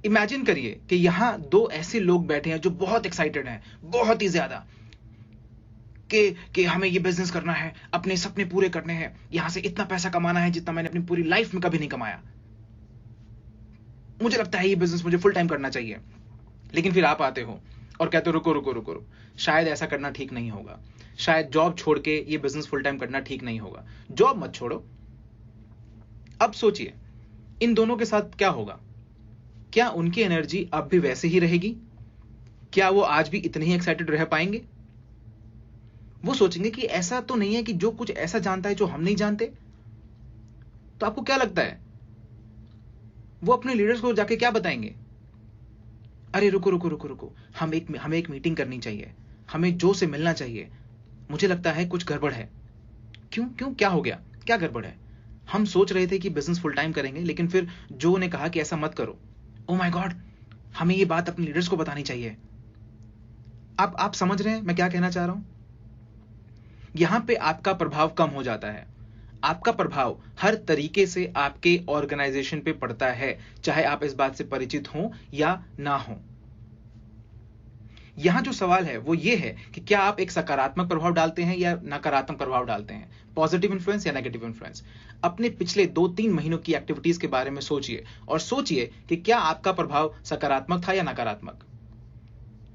इमेजिन करिए कि यहां दो ऐसे लोग बैठे हैं जो बहुत एक्साइटेड हैं, बहुत ही ज्यादा, कि हमें ये बिजनेस करना है, अपने सपने पूरे करने हैं, यहां से इतना पैसा कमाना है जितना मैंने अपनी पूरी लाइफ में कभी नहीं कमाया। मुझे लगता है ये बिजनेस मुझे फुल टाइम करना चाहिए। लेकिन फिर आप आते हो और कहते हो रुको रुको रुको रुको, शायद ऐसा करना ठीक नहीं होगा, शायद जॉब छोड़ के ये बिजनेस फुल टाइम करना ठीक नहीं होगा। जॉब मत छोड़ो। अब सोचिए इन दोनों के साथ क्या होगा? क्या उनकी एनर्जी अब भी वैसे ही रहेगी? क्या वो आज भी इतने ही एक्साइटेड रह पाएंगे? वो सोचेंगे कि ऐसा तो नहीं है कि जो कुछ ऐसा जानता है जो हम नहीं जानते। तो आपको क्या लगता है वो अपने लीडर्स को जाके क्या बताएंगे? अरे रुको रुको रुको रुको, हमें एक मीटिंग करनी चाहिए, हमें जो से मिलना चाहिए, मुझे लगता है कुछ गड़बड़ है। क्यों क्यों क्या हो गया, क्या गड़बड़ है? हम सोच रहे थे कि बिजनेस फुल टाइम करेंगे, लेकिन फिर जो ने कहा कि ऐसा मत करो। ओ माय गॉड, हमें ये बात अपने लीडर्स को बतानी चाहिए। आप समझ रहे हैं मैं क्या कहना चाह रहा हूं? यहां पे आपका प्रभाव कम हो जाता है। आपका प्रभाव हर तरीके से आपके ऑर्गेनाइजेशन पे पड़ता है, चाहे आप इस बात से परिचित हो या ना हो। यहां जो सवाल है वो ये है कि क्या आप एक सकारात्मक प्रभाव डालते हैं या नकारात्मक प्रभाव डालते हैं, पॉजिटिव इन्फ्लुएंस या नेगेटिव इन्फ्लुएंस। अपने पिछले 2-3 महीनों की एक्टिविटीज के बारे में सोचिए और सोचिए कि क्या आपका प्रभाव सकारात्मक था या नकारात्मक।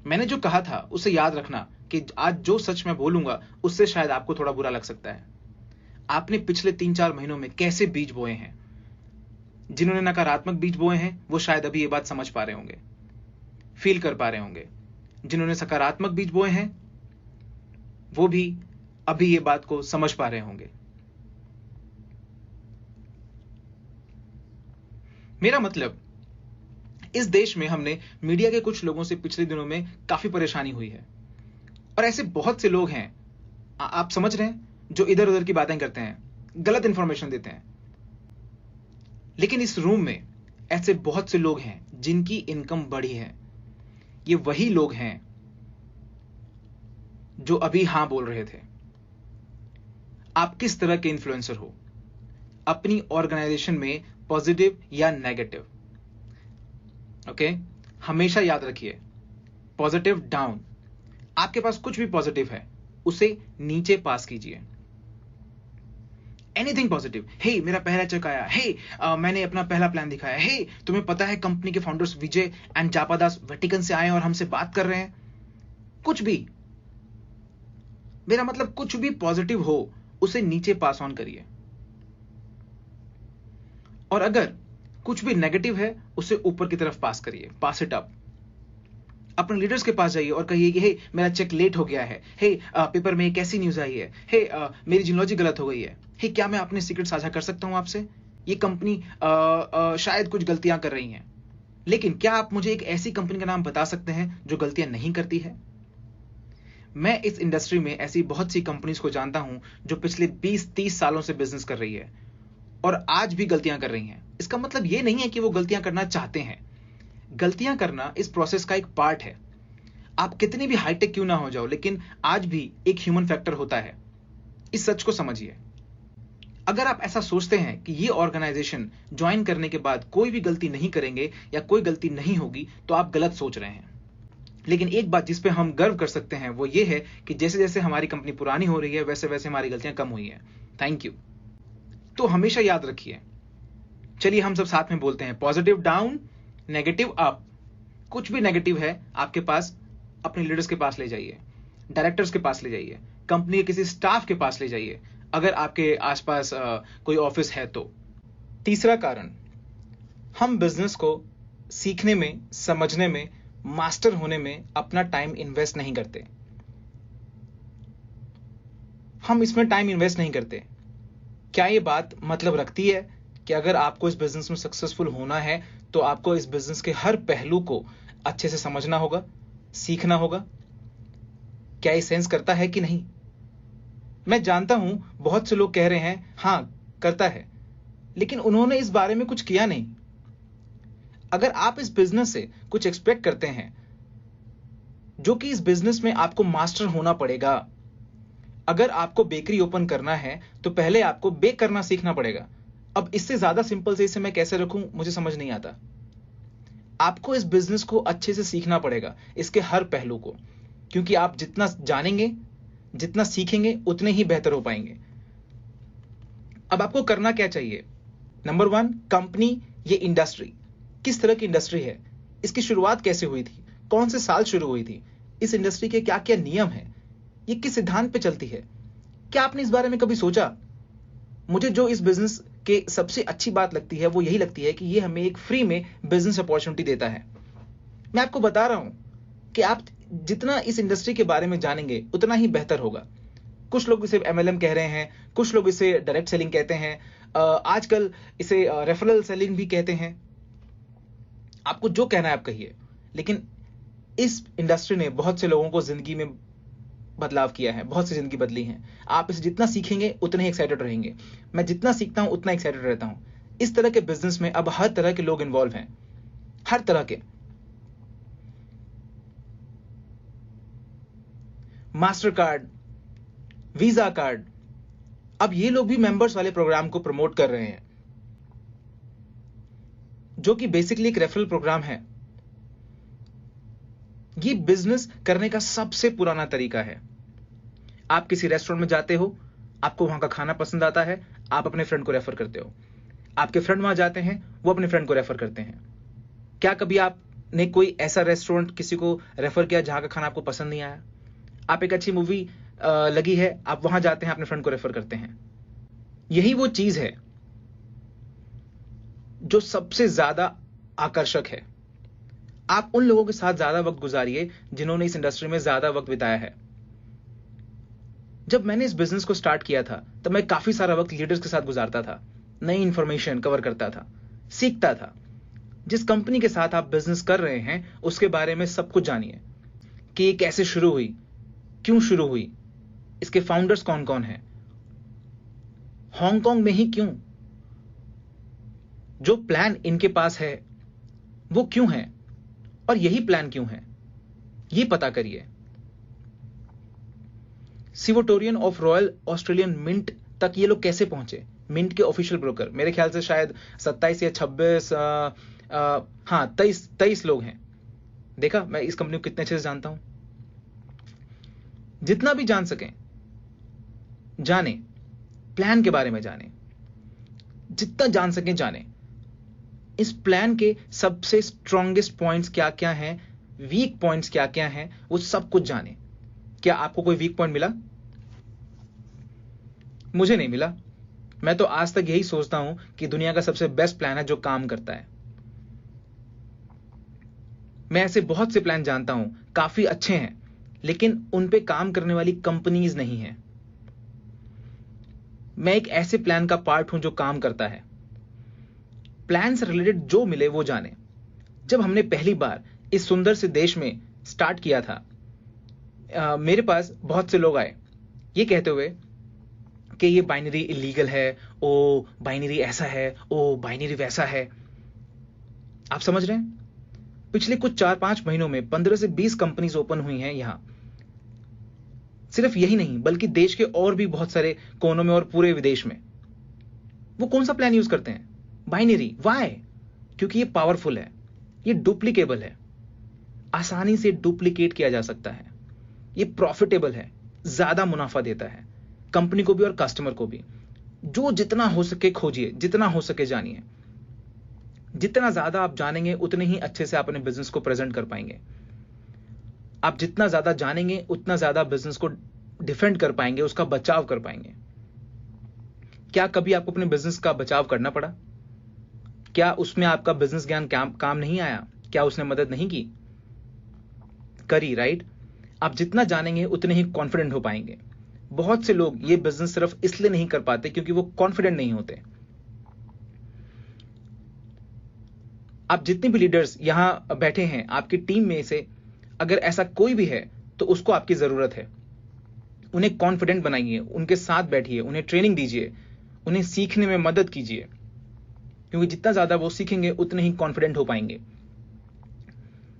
मैंने जो कहा था उसे याद रखना कि आज जो सच मैं बोलूंगा उससे शायद आपको थोड़ा बुरा लग सकता है। आपने पिछले 3-4 महीनों में कैसे बीज बोए हैं? जिन्होंने नकारात्मक बीज बोए हैं वो शायद अभी ये बात समझ पा रहे होंगे, फील कर पा रहे होंगे। जिन्होंने सकारात्मक बीज बोए हैं वो भी अभी ये बात को समझ पा रहे होंगे। मेरा मतलब, इस देश में हमने मीडिया के कुछ लोगों से पिछले दिनों में काफी परेशानी हुई है। और ऐसे बहुत से लोग हैं, आप समझ रहे हैं, जो इधर उधर की बातें करते हैं, गलत इंफॉर्मेशन देते हैं। लेकिन इस रूम में ऐसे बहुत से लोग हैं जिनकी इनकम बढ़ी है। ये वही लोग हैं जो अभी हां बोल रहे थे। आप किस तरह के इन्फ्लुएंसर हो? अपनी ऑर्गेनाइजेशन में पॉजिटिव या नेगेटिव? ओके, हमेशा याद रखिए, पॉजिटिव डाउन। आपके पास कुछ भी पॉजिटिव है उसे नीचे पास कीजिए। एनीथिंग पॉजिटिव, हे मेरा पहला चेक आया, हे मैंने अपना पहला प्लान दिखाया, हे तुम्हें पता है कंपनी के फाउंडर्स विजय एंड जापादास वेटिकन से आए और हमसे बात कर रहे हैं। कुछ भी, मेरा मतलब कुछ भी पॉजिटिव हो उसे नीचे पास ऑन करिए। और अगर कुछ भी नेगेटिव है उसे ऊपर की तरफ पास करिए, पास इट अप। अपने लीडर्स के पास जाइए और कहिए कि हे मेरा चेक लेट हो गया है, हे पेपर में एक ऐसी न्यूज आई है, हे मेरी जियोलॉजी गलत हो गई है, हे क्या मैं अपने सीक्रेट साझा कर सकता हूं आपसे? ये कंपनी शायद कुछ गलतियां कर रही हैं, लेकिन क्या आप मुझे एक ऐसी कंपनी का नाम बता सकते हैं जो गलतियां नहीं करती है? मैं इस इंडस्ट्री में ऐसी बहुत सी कंपनीज को जानता हूं जो पिछले 20-30 सालों से बिजनेस कर रही है और आज भी गलतियां कर रही हैं। इसका मतलब यह नहीं है कि वो गलतियां करना चाहते हैं। गलतियां करना इस प्रोसेस का एक पार्ट है। आप कितनी भी हाईटेक क्यों ना हो जाओ, लेकिन आज भी एक ह्यूमन फैक्टर होता है। इस सच को समझिए। अगर आप ऐसा सोचते हैं कि ये ऑर्गेनाइजेशन ज्वाइन करने के बाद कोई भी गलती नहीं करेंगे या कोई गलती नहीं होगी, तो आप गलत सोच रहे हैं। लेकिन एक बात जिस पे हम गर्व कर सकते हैं वो ये है कि जैसे जैसे हमारी कंपनी पुरानी हो रही है वैसे वैसे हमारी गलतियां कम हुई हैं। Thank you. तो हमेशा याद रखिए, चलिए हम सब साथ में बोलते हैं, पॉजिटिव डाउन, नेगेटिव अप। कुछ भी नेगेटिव है आपके पास, अपने लीडर्स के पास ले जाइए, डायरेक्टर्स के पास ले जाइए, कंपनी के किसी स्टाफ के पास ले जाइए, अगर आपके आसपास कोई ऑफिस है तो। तीसरा कारण, हम बिजनेस को सीखने में, समझने में, मास्टर होने में अपना टाइम इन्वेस्ट नहीं करते। हम इसमें टाइम इन्वेस्ट नहीं करते। क्या ये बात मतलब रखती है कि अगर आपको इस बिजनेस में सक्सेसफुल होना है तो आपको इस बिजनेस के हर पहलू को अच्छे से समझना होगा, सीखना होगा? क्या ये सेंस करता है कि नहीं? मैं जानता हूं बहुत से लोग कह रहे हैं हां करता है, लेकिन उन्होंने इस बारे में कुछ किया नहीं। अगर आप इस बिजनेस से कुछ एक्सपेक्ट करते हैं, जो कि इस बिजनेस में आपको मास्टर होना पड़ेगा। अगर आपको बेकरी ओपन करना है तो पहले आपको बेक करना सीखना पड़ेगा। अब इससे ज्यादा सिंपल से इसे मैं कैसे रखूं मुझे समझ नहीं आता। आपको इस बिजनेस को अच्छे से सीखना पड़ेगा, इसके हर पहलू को, क्योंकि आप जितना जानेंगे, जितना सीखेंगे, उतने ही बेहतर हो पाएंगे। अब आपको करना क्या चाहिए? नंबर 1, कंपनी, ये इंडस्ट्री किस तरह की इंडस्ट्री है, इसकी शुरुआत कैसे हुई थी, कौन से साल शुरू हुई थी, इस इंडस्ट्री के क्या क्या नियम है, ये किस सिद्धांत पे चलती है? क्या आपने इस बारे में कभी सोचा? मुझे जो इस बिजनेस के सबसे अच्छी बात लगती है वो यही लगती है कि ये हमें एक फ्री में बिजनेस अपॉर्चुनिटी देता है। मैं आपको बता रहा हूं कि आप जितना इस इंडस्ट्री के बारे में जानेंगे उतना ही बेहतर होगा। कुछ लोग इसे MLM कह रहे हैं, कुछ लोग इसे डायरेक्ट सेलिंग कहते हैं, आजकल इसे रेफरल सेलिंग भी कहते हैं। आपको जो कहना है आप कहिए, लेकिन इस इंडस्ट्री ने बहुत से लोगों को जिंदगी में बदलाव किया है, बहुत सी जिंदगी बदली है। आप इसे जितना सीखेंगे उतने ही एक्साइटेड रहेंगे। मैं जितना सीखता हूं उतना एक्साइटेड रहता हूं। इस तरह के बिजनेस में अब हर तरह के लोग इन्वॉल्व हैं, हर तरह के। मास्टर कार्ड, वीजा कार्ड, अब ये लोग भी मेंबर्स वाले प्रोग्राम को प्रमोट कर रहे हैं, जो कि बेसिकली एक रेफरल प्रोग्राम है। ये बिजनेस करने का सबसे पुराना तरीका है। आप किसी रेस्टोरेंट में जाते हो, आपको वहां का खाना पसंद आता है, आप अपने फ्रेंड को रेफर करते हो। आपके फ्रेंड वहां जाते हैं, वो अपने फ्रेंड को रेफर करते हैं। क्या कभी आपने कोई ऐसा रेस्टोरेंट किसी को रेफर किया जहां का खाना आपको पसंद नहीं आया? आप एक अच्छी मूवी लगी है, आप वहां जाते हैं, अपने फ्रेंड को रेफर करते हैं। यही वो चीज है जो सबसे ज्यादा आकर्षक है। आप उन लोगों के साथ ज्यादा वक्त गुजारिए जिन्होंने इस इंडस्ट्री में ज्यादा वक्त बिताया है। जब मैंने इस बिजनेस को स्टार्ट किया था तब मैं काफी सारा वक्त लीडर्स के साथ गुजारता था, नई इंफॉर्मेशन कवर करता था, सीखता था। जिस कंपनी के साथ आप बिजनेस कर रहे हैं उसके बारे में सब कुछ जानिए कि ये कैसे शुरू हुई, क्यों शुरू हुई, इसके फाउंडर्स कौन कौन हैं, हांगकांग में ही क्यों, जो प्लान इनके पास है वो क्यों है और यही प्लान क्यों है, ये पता करिए। सिवोटोरियन ऑफ रॉयल ऑस्ट्रेलियन मिंट तक ये लोग कैसे पहुंचे? मिंट के ऑफिशियल ब्रोकर, मेरे ख्याल से शायद 27 या 26 हाँ 23 लोग हैं। देखा मैं इस कंपनी को कितने अच्छे से जानता हूं। जितना भी जान सकें जाने, प्लान के बारे में जाने, जितना जान सकें जाने। इस प्लान के सबसे स्ट्रॉन्गेस्ट पॉइंट्स क्या क्या हैं, वीक पॉइंट्स क्या क्या हैं, वो सब कुछ जाने। क्या आपको कोई वीक पॉइंट मिला? मुझे नहीं मिला। मैं तो आज तक यही सोचता हूं कि दुनिया का सबसे बेस्ट प्लान है जो काम करता है। मैं ऐसे बहुत से प्लान जानता हूं, काफी अच्छे हैं, लेकिन उन पे काम करने वाली कंपनीज नहीं है। मैं एक ऐसे प्लान का पार्ट हूं जो काम करता है। प्लान से रिलेटेड जो मिले वो जाने। जब हमने पहली बार इस सुंदर से देश में स्टार्ट किया था, मेरे पास बहुत से लोग आए ये कहते हुए कि ये बाइनरी इलीगल है, ओ बाइनरी ऐसा है, ओ बाइनरी वैसा है। आप समझ रहे हैं? पिछले कुछ 4-5 महीनों में 15 से 20 कंपनीज ओपन हुई हैं यहां। सिर्फ यही नहीं बल्कि देश के और भी बहुत सारे कोनों में और पूरे विदेश में। वो कौन सा प्लान यूज करते हैं? बाइनरी। वाई? क्योंकि ये पावरफुल है, ये डुप्लीकेबल है, आसानी से डुप्लीकेट किया जा सकता है, ये प्रॉफिटेबल है, ज्यादा मुनाफा देता है कंपनी को भी और कस्टमर को भी। जो जितना हो सके खोजिए, जितना हो सके जानिए। जितना ज्यादा आप जानेंगे उतने ही अच्छे से आप अपने बिजनेस को प्रेजेंट कर पाएंगे। आप जितना ज्यादा जानेंगे उतना ज्यादा बिजनेस को डिफेंड कर पाएंगे, उसका बचाव कर पाएंगे। क्या कभी आपको अपने बिजनेस का बचाव करना पड़ा? क्या उसमें आपका बिजनेस ज्ञान काम नहीं आया? क्या उसने मदद नहीं की? करी, राइट? आप जितना जानेंगे उतने ही कॉन्फिडेंट हो पाएंगे। बहुत से लोग ये बिजनेस सिर्फ इसलिए नहीं कर पाते क्योंकि वो कॉन्फिडेंट नहीं होते। आप जितने भी लीडर्स यहां बैठे हैं, आपकी टीम में से अगर ऐसा कोई भी है तो उसको आपकी जरूरत है। उन्हें कॉन्फिडेंट बनाइए, उनके साथ बैठिए, उन्हें ट्रेनिंग दीजिए, उन्हें सीखने में मदद कीजिए, क्योंकि जितना ज्यादा वो सीखेंगे उतने ही कॉन्फिडेंट हो पाएंगे।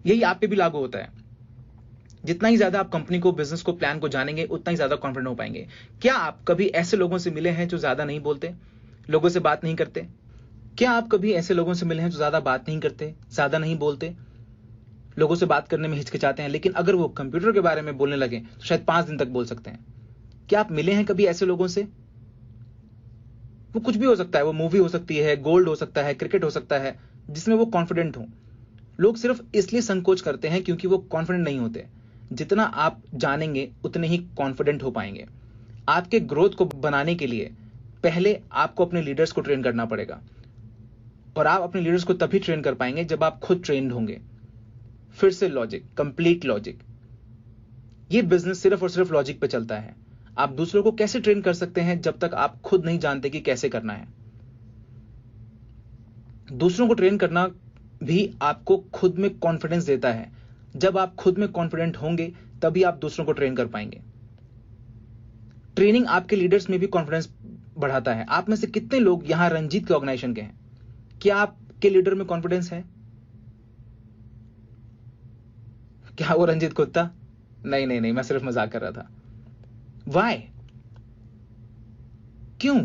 यही आप पे भी लागू होता है। जितना ही ज्यादा आप कंपनी को, बिजनेस को, प्लान को जानेंगे उतना ही ज्यादा कॉन्फिडेंट हो पाएंगे। क्या आप कभी ऐसे लोगों से मिले हैं जो ज्यादा नहीं बोलते, लोगों से बात नहीं करते? क्या आप कभी ऐसे लोगों से मिले हैं जो ज्यादा बात नहीं करते, ज्यादा नहीं बोलते, लोगों से बात करने में हिचकिचाते हैं, लेकिन अगर वो कंप्यूटर के बारे में बोलने लगे तो शायद 5 दिन तक बोल सकते हैं? क्या आप मिले हैं कभी ऐसे लोगों से? वो कुछ भी हो सकता है, वो मूवी हो सकती है, गोल्ड हो सकता है, क्रिकेट हो सकता है, जिसमें वो कॉन्फिडेंट हो। लोग सिर्फ इसलिए संकोच करते हैं क्योंकि वो कॉन्फिडेंट नहीं होते। जितना आप जानेंगे उतने ही कॉन्फिडेंट हो पाएंगे। आपके ग्रोथ को बनाने के लिए पहले आपको अपने लीडर्स को ट्रेन करना पड़ेगा, और आप अपने लीडर्स को तभी ट्रेन कर पाएंगे जब आप खुद ट्रेन्ड होंगे। फिर से लॉजिक, कंप्लीट लॉजिक। ये बिजनेस सिर्फ और सिर्फ लॉजिक पे चलता है। आप दूसरों को कैसे ट्रेन कर सकते हैं जब तक आप खुद नहीं जानते कि कैसे करना है? दूसरों को ट्रेन करना भी आपको खुद में कॉन्फिडेंस देता है। जब आप खुद में कॉन्फिडेंट होंगे तभी आप दूसरों को ट्रेन कर पाएंगे। ट्रेनिंग आपके लीडर्स में भी कॉन्फिडेंस बढ़ाता है। आप में से कितने लोग यहां रंजीत के ऑर्गेनाइजेशन के हैं? क्या आपके लीडर में कॉन्फिडेंस है? क्या वो रंजीत कुत्ता? नहीं, मैं सिर्फ मजाक कर रहा था। वाई? क्यों?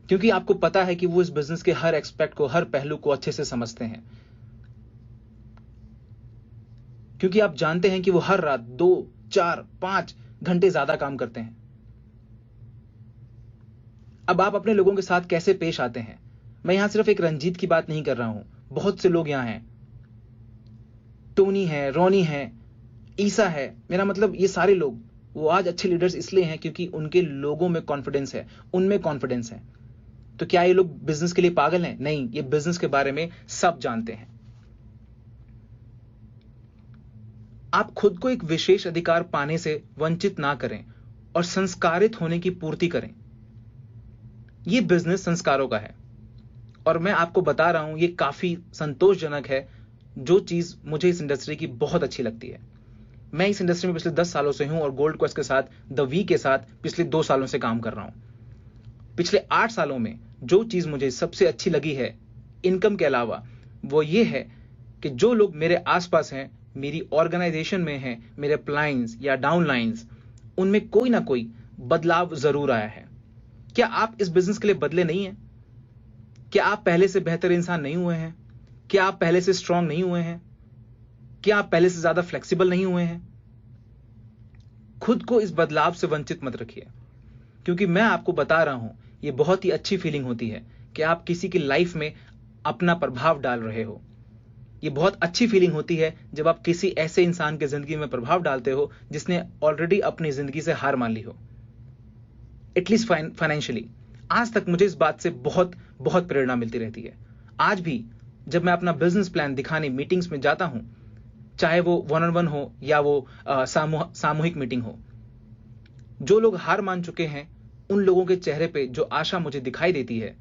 क्योंकि आपको पता है कि वो इस बिजनेस के हर एक्सपेक्ट को, हर पहलू को अच्छे से समझते हैं। क्योंकि आप जानते हैं कि वो हर रात 2, 4, 5 घंटे ज्यादा काम करते हैं। अब आप अपने लोगों के साथ कैसे पेश आते हैं? मैं यहां सिर्फ एक रंजीत की बात नहीं कर रहा हूं, बहुत से लोग यहां हैं। टोनी है, रोनी है, ईसा है, मेरा मतलब ये सारे लोग वो आज अच्छे लीडर्स इसलिए हैं क्योंकि उनके लोगों में कॉन्फिडेंस है, उनमें कॉन्फिडेंस है। तो क्या ये लोग बिजनेस के लिए पागल हैं? नहीं, ये बिजनेस के बारे में सब जानते हैं। आप खुद को एक विशेष अधिकार पाने से वंचित ना करें और संस्कारित होने की पूर्ति करें। यह बिजनेस संस्कारों का है, और मैं आपको बता रहा हूं, यह काफी संतोषजनक है। जो चीज मुझे इस इंडस्ट्री की बहुत अच्छी लगती है, मैं इस इंडस्ट्री में पिछले 10 सालों से हूं और गोल्ड क्वेस्ट के साथ, द वी के साथ पिछले 2 सालों से काम कर रहा हूं। पिछले 8 सालों में जो चीज मुझे सबसे अच्छी लगी है इनकम के अलावा, वो ये है कि जो लोग मेरे आसपास हैं, मेरी ऑर्गेनाइजेशन में हैं, मेरे अपलाइंस या डाउनलाइंस, उनमें कोई ना कोई बदलाव जरूर आया है। क्या आप इस बिजनेस के लिए बदले नहीं हैं? क्या आप पहले से बेहतर इंसान नहीं हुए हैं? क्या आप पहले से स्ट्रांग नहीं हुए हैं? क्या आप पहले से ज्यादा फ्लेक्सिबल नहीं हुए हैं? खुद को इस बदलाव से वंचित मत रखिए, क्योंकि मैं आपको बता रहा हूं, यह बहुत ही अच्छी फीलिंग होती है कि आप किसी की लाइफ में अपना प्रभाव डाल रहे हो। यह बहुत अच्छी फीलिंग होती है जब आप किसी ऐसे इंसान की जिंदगी में प्रभाव डालते हो जिसने ऑलरेडी अपनी जिंदगी से हार मान ली हो, एटलीस्ट फाइनेंशियली। आज तक मुझे इस बात से बहुत बहुत प्रेरणा मिलती रहती है। आज भी जब मैं अपना बिजनेस प्लान दिखाने मीटिंग्स में जाता हूं, चाहे वो 1-on-1 हो या वो सामूहिक मीटिंग हो, जो लोग हार मान चुके हैं उन लोगों के चेहरे पे जो आशा मुझे दिखाई देती है,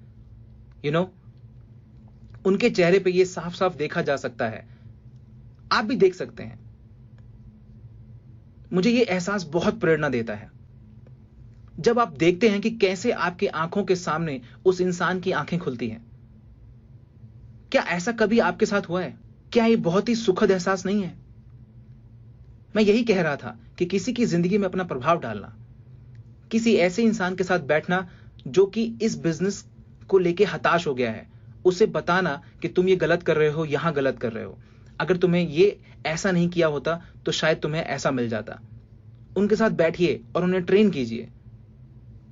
उनके चेहरे पे ये साफ साफ देखा जा सकता है, आप भी देख सकते हैं। मुझे ये एहसास बहुत प्रेरणा देता है जब आप देखते हैं कि कैसे आपकी आंखों के सामने उस इंसान की आंखें खुलती हैं। क्या ऐसा कभी आपके साथ हुआ है? क्या ये बहुत ही सुखद एहसास नहीं है? मैं यही कह रहा था कि किसी की जिंदगी में अपना प्रभाव डालना, किसी ऐसे इंसान के साथ बैठना जो कि इस बिजनेस को लेके हताश हो गया है, उसे बताना कि तुम ये गलत कर रहे हो, यहां गलत कर रहे हो, अगर तुम्हें ये ऐसा नहीं किया होता तो शायद तुम्हें ऐसा मिल जाता। उनके साथ बैठिए और उन्हें ट्रेन कीजिए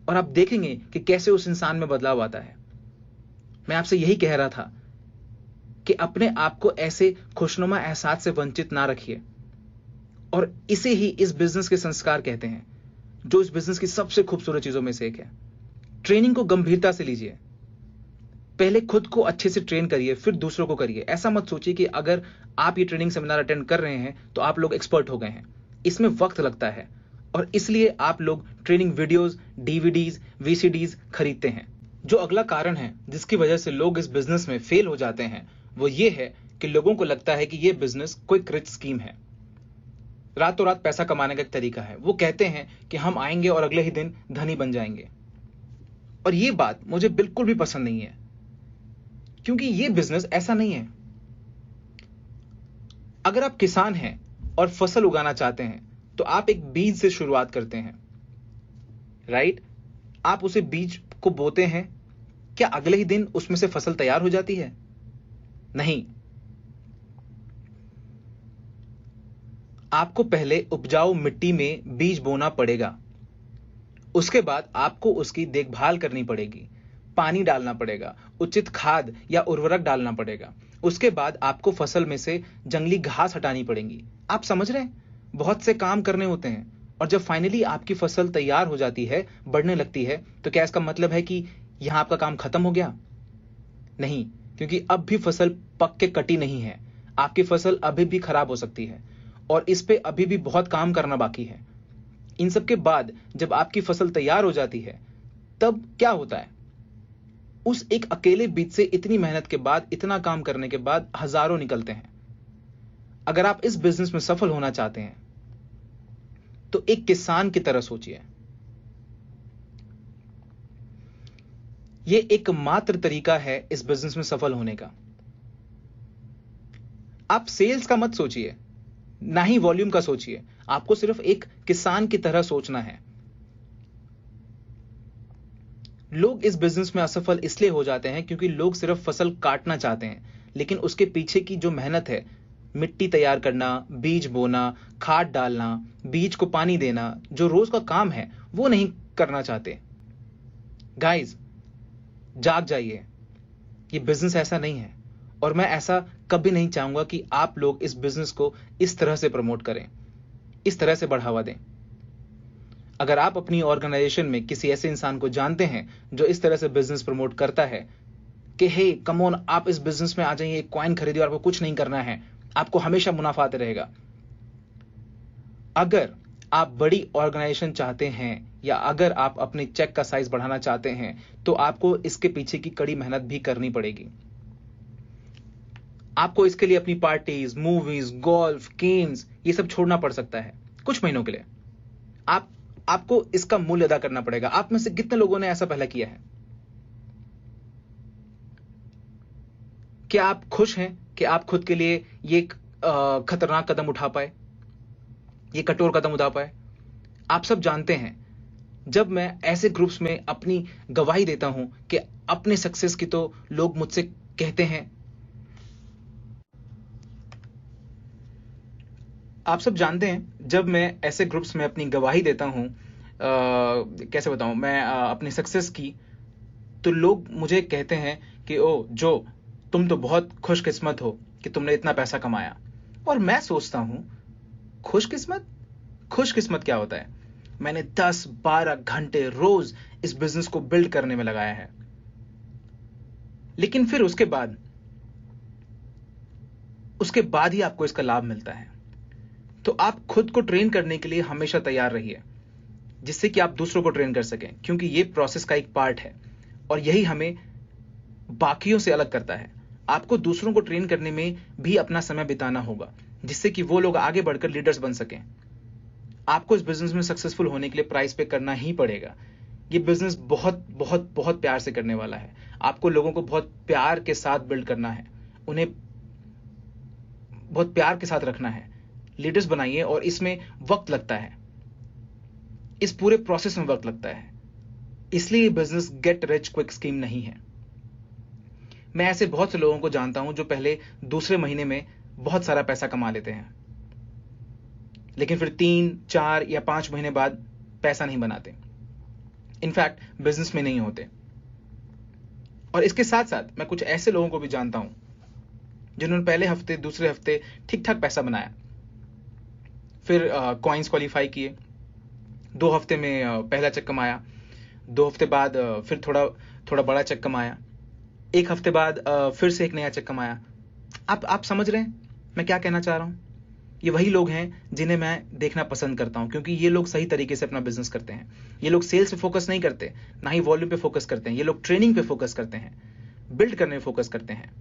और आप देखेंगे कि कैसे उस इंसान में बदलाव आता है। मैं आपसे यही कह रहा था कि अपने आप को ऐसे खुशनुमा एहसास से वंचित ना रखिए, और इसे ही इस बिजनेस के संस्कार कहते हैं, जो इस बिजनेस की सबसे खूबसूरत चीजों में से एक है। ट्रेनिंग को गंभीरता से लीजिए। पहले खुद को अच्छे से ट्रेन करिए, फिर दूसरों को करिए। ऐसा मत सोचिए कि अगर आप ये ट्रेनिंग सेमिनार अटेंड कर रहे हैं तो आप लोग एक्सपर्ट हो गए हैं। इसमें वक्त लगता है और इसलिए आप लोग ट्रेनिंग वीडियोस, डीवीडीज, वीसीडीज खरीदते हैं। जो अगला कारण है जिसकी वजह से लोग इस बिजनेस में फेल हो जाते हैं, वो ये है कि लोगों को लगता है कि ये बिजनेस कोई क्विक स्कीम है, रातों रात पैसा कमाने का एक तरीका है। वो कहते हैं कि हम आएंगे और अगले ही दिन धनी बन जाएंगे, और ये बात मुझे बिल्कुल भी पसंद नहीं है, क्योंकि ये बिजनेस ऐसा नहीं है। अगर आप किसान हैं और फसल उगाना चाहते हैं तो आप एक बीज से शुरुआत करते हैं, राइट? आप उसे बीज को बोते हैं। क्या अगले ही दिन उसमें से फसल तैयार हो जाती है? नहीं। आपको पहले उपजाऊ मिट्टी में बीज बोना पड़ेगा, उसके बाद आपको उसकी देखभाल करनी पड़ेगी, पानी डालना पड़ेगा, उचित खाद या उर्वरक डालना पड़ेगा। उसके बाद आपको फसल में से जंगली घास हटानी पड़ेगी। आप समझ रहे हैं? बहुत से काम करने होते हैं, और जब फाइनली आपकी फसल तैयार हो जाती है, बढ़ने लगती है, तो क्या इसका मतलब है कि यहां आपका काम खत्म हो गया? नहीं, क्योंकि अब भी फसल पक के कटी नहीं है। आपकी फसल अभी भी खराब हो सकती है और इस पे अभी भी बहुत काम करना बाकी है। इन सब के बाद जब आपकी फसल तैयार हो जाती है, तब क्या होता है? उस एक अकेले बीज से इतनी मेहनत के बाद, इतना काम करने के बाद हजारों निकलते हैं। अगर आप इस बिजनेस में सफल होना चाहते हैं तो एक किसान की तरह सोचिए। यह एकमात्र तरीका है इस बिजनेस में सफल होने का। आप सेल्स का मत सोचिए, ना ही वॉल्यूम का सोचिए। आपको सिर्फ एक किसान की तरह सोचना है। लोग इस बिजनेस में असफल इसलिए हो जाते हैं क्योंकि लोग सिर्फ फसल काटना चाहते हैं, लेकिन उसके पीछे की जो मेहनत है, मिट्टी तैयार करना, बीज बोना, खाद डालना, बीज को पानी देना, जो रोज का काम है, वो नहीं करना चाहते। गाइस, जाग जाइए। ये बिजनेस ऐसा नहीं है, और मैं ऐसा कभी नहीं चाहूंगा कि आप लोग इस बिजनेस को इस तरह से प्रमोट करें, इस तरह से बढ़ावा दें। अगर आप अपनी ऑर्गेनाइजेशन में किसी ऐसे इंसान को जानते हैं जो इस तरह से बिजनेस प्रमोट करता है कि हे कम ऑन, आप इस बिजनेस में आ जाइए, एक कॉइन खरीदिए और आपको कुछ नहीं करना है, आपको हमेशा मुनाफा आते रहेगा। अगर आप बड़ी ऑर्गेनाइजेशन चाहते हैं या अगर आप अपने चेक का साइज बढ़ाना चाहते हैं, तो आपको इसके पीछे की कड़ी मेहनत भी करनी पड़ेगी। आपको इसके लिए अपनी पार्टीज, मूवीज, गोल्फ, गेम्स ये सब छोड़ना पड़ सकता है कुछ महीनों के लिए। आपको इसका मूल्य अदा करना पड़ेगा। आप में से कितने लोगों ने ऐसा पहले किया है? क्या आप खुश हैं कि आप खुद के लिए ये खतरनाक कदम उठा पाए, ये कठोर कदम उठा पाए? आप सब जानते हैं, जब मैं ऐसे ग्रुप्स में अपनी गवाही देता हूं कि अपने सक्सेस की, तो लोग मुझसे कहते हैं, आप सब जानते हैं, जब मैं ऐसे ग्रुप्स में अपनी गवाही देता हूं, कैसे बताऊं मैं, अपनी सक्सेस की, तो लोग मुझे कहते हैं कि ओ जो, तुम तो बहुत खुशकिस्मत हो कि तुमने इतना पैसा कमाया। और मैं सोचता हूं, खुशकिस्मत? खुशकिस्मत क्या होता है? मैंने 10-12 घंटे रोज इस बिजनेस को बिल्ड करने में लगाया है। लेकिन फिर उसके बाद ही आपको इसका लाभ मिलता है। तो आप खुद को ट्रेन करने के लिए हमेशा तैयार रहिए, जिससे कि आप दूसरों को ट्रेन कर सकें, क्योंकि ये प्रोसेस का एक पार्ट है और यही हमें बाकियों से अलग करता है। आपको दूसरों को ट्रेन करने में भी अपना समय बिताना होगा, जिससे कि वो लोग आगे बढ़कर लीडर्स बन सकें। आपको इस बिजनेस में सक्सेसफुल होने के लिए प्राइस पे करना ही पड़ेगा। ये बिजनेस बहुत बहुत बहुत प्यार से करने वाला है। आपको लोगों को बहुत प्यार के साथ बिल्ड करना है, उन्हें बहुत प्यार के साथ रखना है, लीडर्स बनाइए। और इसमें वक्त लगता है, इस पूरे प्रोसेस में वक्त लगता है। इसलिए business get rich quick scheme नहीं है। मैं ऐसे बहुत से लोगों को जानता हूं जो पहले दूसरे महीने में बहुत सारा पैसा कमा लेते हैं, लेकिन फिर 3-4 या 5 महीने बाद पैसा नहीं बनाते, इनफैक्ट बिजनेस में नहीं होते। और इसके साथ साथ मैं कुछ ऐसे लोगों को भी जानता हूं जिन्होंने पहले हफ्ते, दूसरे हफ्ते ठीक ठाक पैसा बनाया, फिर कॉइन्स क्वालिफाई किए, 2 हफ्ते में पहला चेक कमाया, 2 हफ्ते बाद फिर थोड़ा थोड़ा बड़ा चेक कमाया, 1 हफ्ते बाद फिर से एक नया चेक कमाया। आप समझ रहे हैं मैं क्या कहना चाह रहा हूं? ये वही लोग हैं जिन्हें मैं देखना पसंद करता हूं, क्योंकि ये लोग सही तरीके से अपना बिजनेस करते हैं। ये लोग सेल्स पे फोकस नहीं करते, ना ही वॉल्यूम पे फोकस करते हैं। ये लोग ट्रेनिंग पे फोकस करते हैं, बिल्ड करने पे फोकस करते हैं।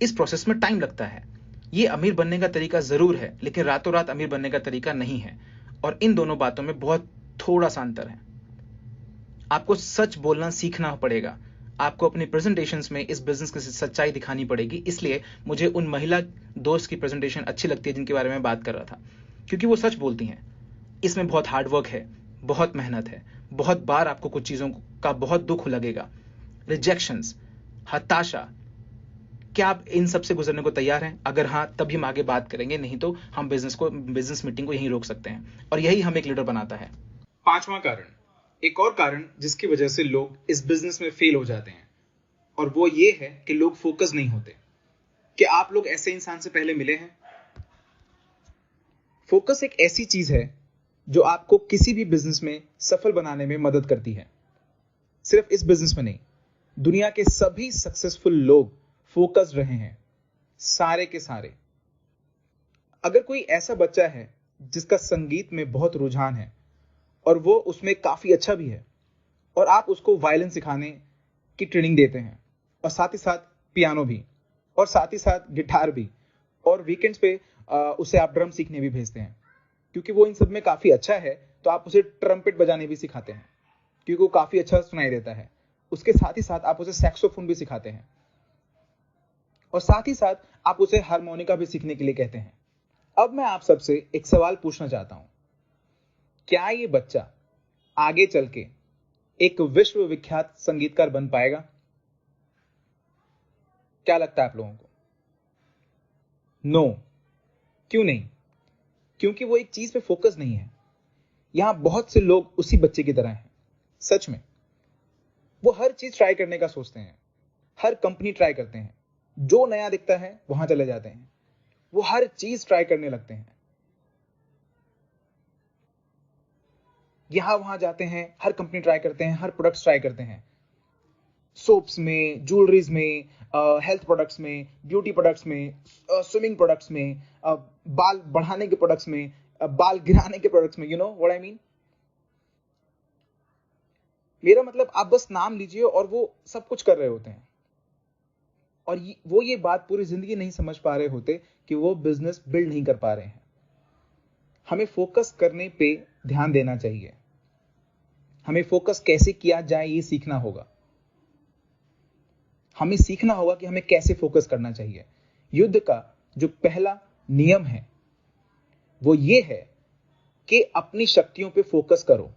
इस प्रोसेस में टाइम लगता है। ये अमीर बनने का तरीका जरूर है, लेकिन रातों रात अमीर बनने का तरीका नहीं है। और इन दोनों बातों में बहुत थोड़ा सा अंतर है। आपको सच बोलना सीखना पड़ेगा। आपको अपनी प्रेजेंटेशंस में इस बिजनेस की सच्चाई दिखानी पड़ेगी। इसलिए मुझे उन महिला दोस्त की प्रेजेंटेशन अच्छी लगती है जिनके बारे में बात कर रहा था, क्योंकि वो सच बोलती हैं। इसमें बहुत हार्डवर्क है, बहुत मेहनत है, बहुत बार आपको कुछ चीजों का बहुत दुख लगेगा, रिजेक्शंस, हताशा। क्या आप इन सब से गुजरने को तैयार हैं? अगर हाँ, तभी हम आगे बात करेंगे, नहीं तो हम बिजनेस मीटिंग को यहीं रोक सकते हैं। और यही हमें एक लीडर बनाता है।
5वां कारण, एक और कारण जिसकी वजह से लोग इस बिजनेस में फेल हो जाते हैं, और वो ये है कि लोग फोकस नहीं होते। कि आप लोग ऐसे इंसान से पहले मिले हैं? फोकस एक ऐसी चीज है जो आपको किसी भी बिजनेस में सफल बनाने में मदद करती है। सिर्फ इस बिजनेस में नहीं, दुनिया के सभी सक्सेसफुल लोग फोकस रहे हैं, सारे के सारे। अगर कोई ऐसा बच्चा है जिसका संगीत में बहुत रुझान है और वो उसमें काफी अच्छा भी है, और आप उसको वायलिन सिखाने की ट्रेनिंग देते हैं, और साथ ही साथ पियानो भी, और साथ ही साथ गिटार भी, और वीकेंड्स पे उसे आप ड्रम सीखने भी भेजते हैं क्योंकि वो इन सब में काफी अच्छा है, तो आप उसे ट्रम्पेट बजाने भी सिखाते हैं क्योंकि वो काफी अच्छा सुनाई देता है। उसके साथ ही साथ आप उसे सैक्सोफोन भी सिखाते हैं, और साथ ही साथ आप उसे हारमोनिका भी सीखने के लिए कहते हैं। अब मैं आप सबसे एक सवाल पूछना चाहता हूं, क्या ये बच्चा आगे चल के एक विश्व विख्यात संगीतकार बन पाएगा? क्या लगता है आप लोगों को? नो। क्यों नहीं? क्योंकि वो एक चीज पे फोकस नहीं है। यहां बहुत से लोग उसी बच्चे की तरह हैं। सच में वो हर चीज ट्राई करने का सोचते हैं, हर कंपनी ट्राई करते हैं, जो नया दिखता है वहां चले जाते हैं, वो हर चीज ट्राई करने लगते हैं, यहां वहां जाते हैं, हर कंपनी ट्राई करते हैं, हर प्रोडक्ट्स ट्राई करते हैं, सोप्स में, ज्वेलरीज में, हेल्थ प्रोडक्ट्स में, ब्यूटी प्रोडक्ट्स में, स्विमिंग प्रोडक्ट्स में, बाल बढ़ाने के प्रोडक्ट्स में, बाल गिराने के प्रोडक्ट्स में। You know what I mean? मेरा मतलब, आप बस नाम लीजिए और वो सब कुछ कर रहे होते हैं।
और वो ये बात पूरी जिंदगी नहीं समझ पा रहे होते कि वो बिजनेस बिल्ड नहीं कर पा रहे हैं। हमें फोकस करने पे ध्यान देना चाहिए। हमें फोकस कैसे किया जाए ये सीखना होगा। हमें सीखना होगा कि हमें कैसे फोकस करना चाहिए। युद्ध का जो पहला नियम है वो ये है कि अपनी शक्तियों पे फोकस करो।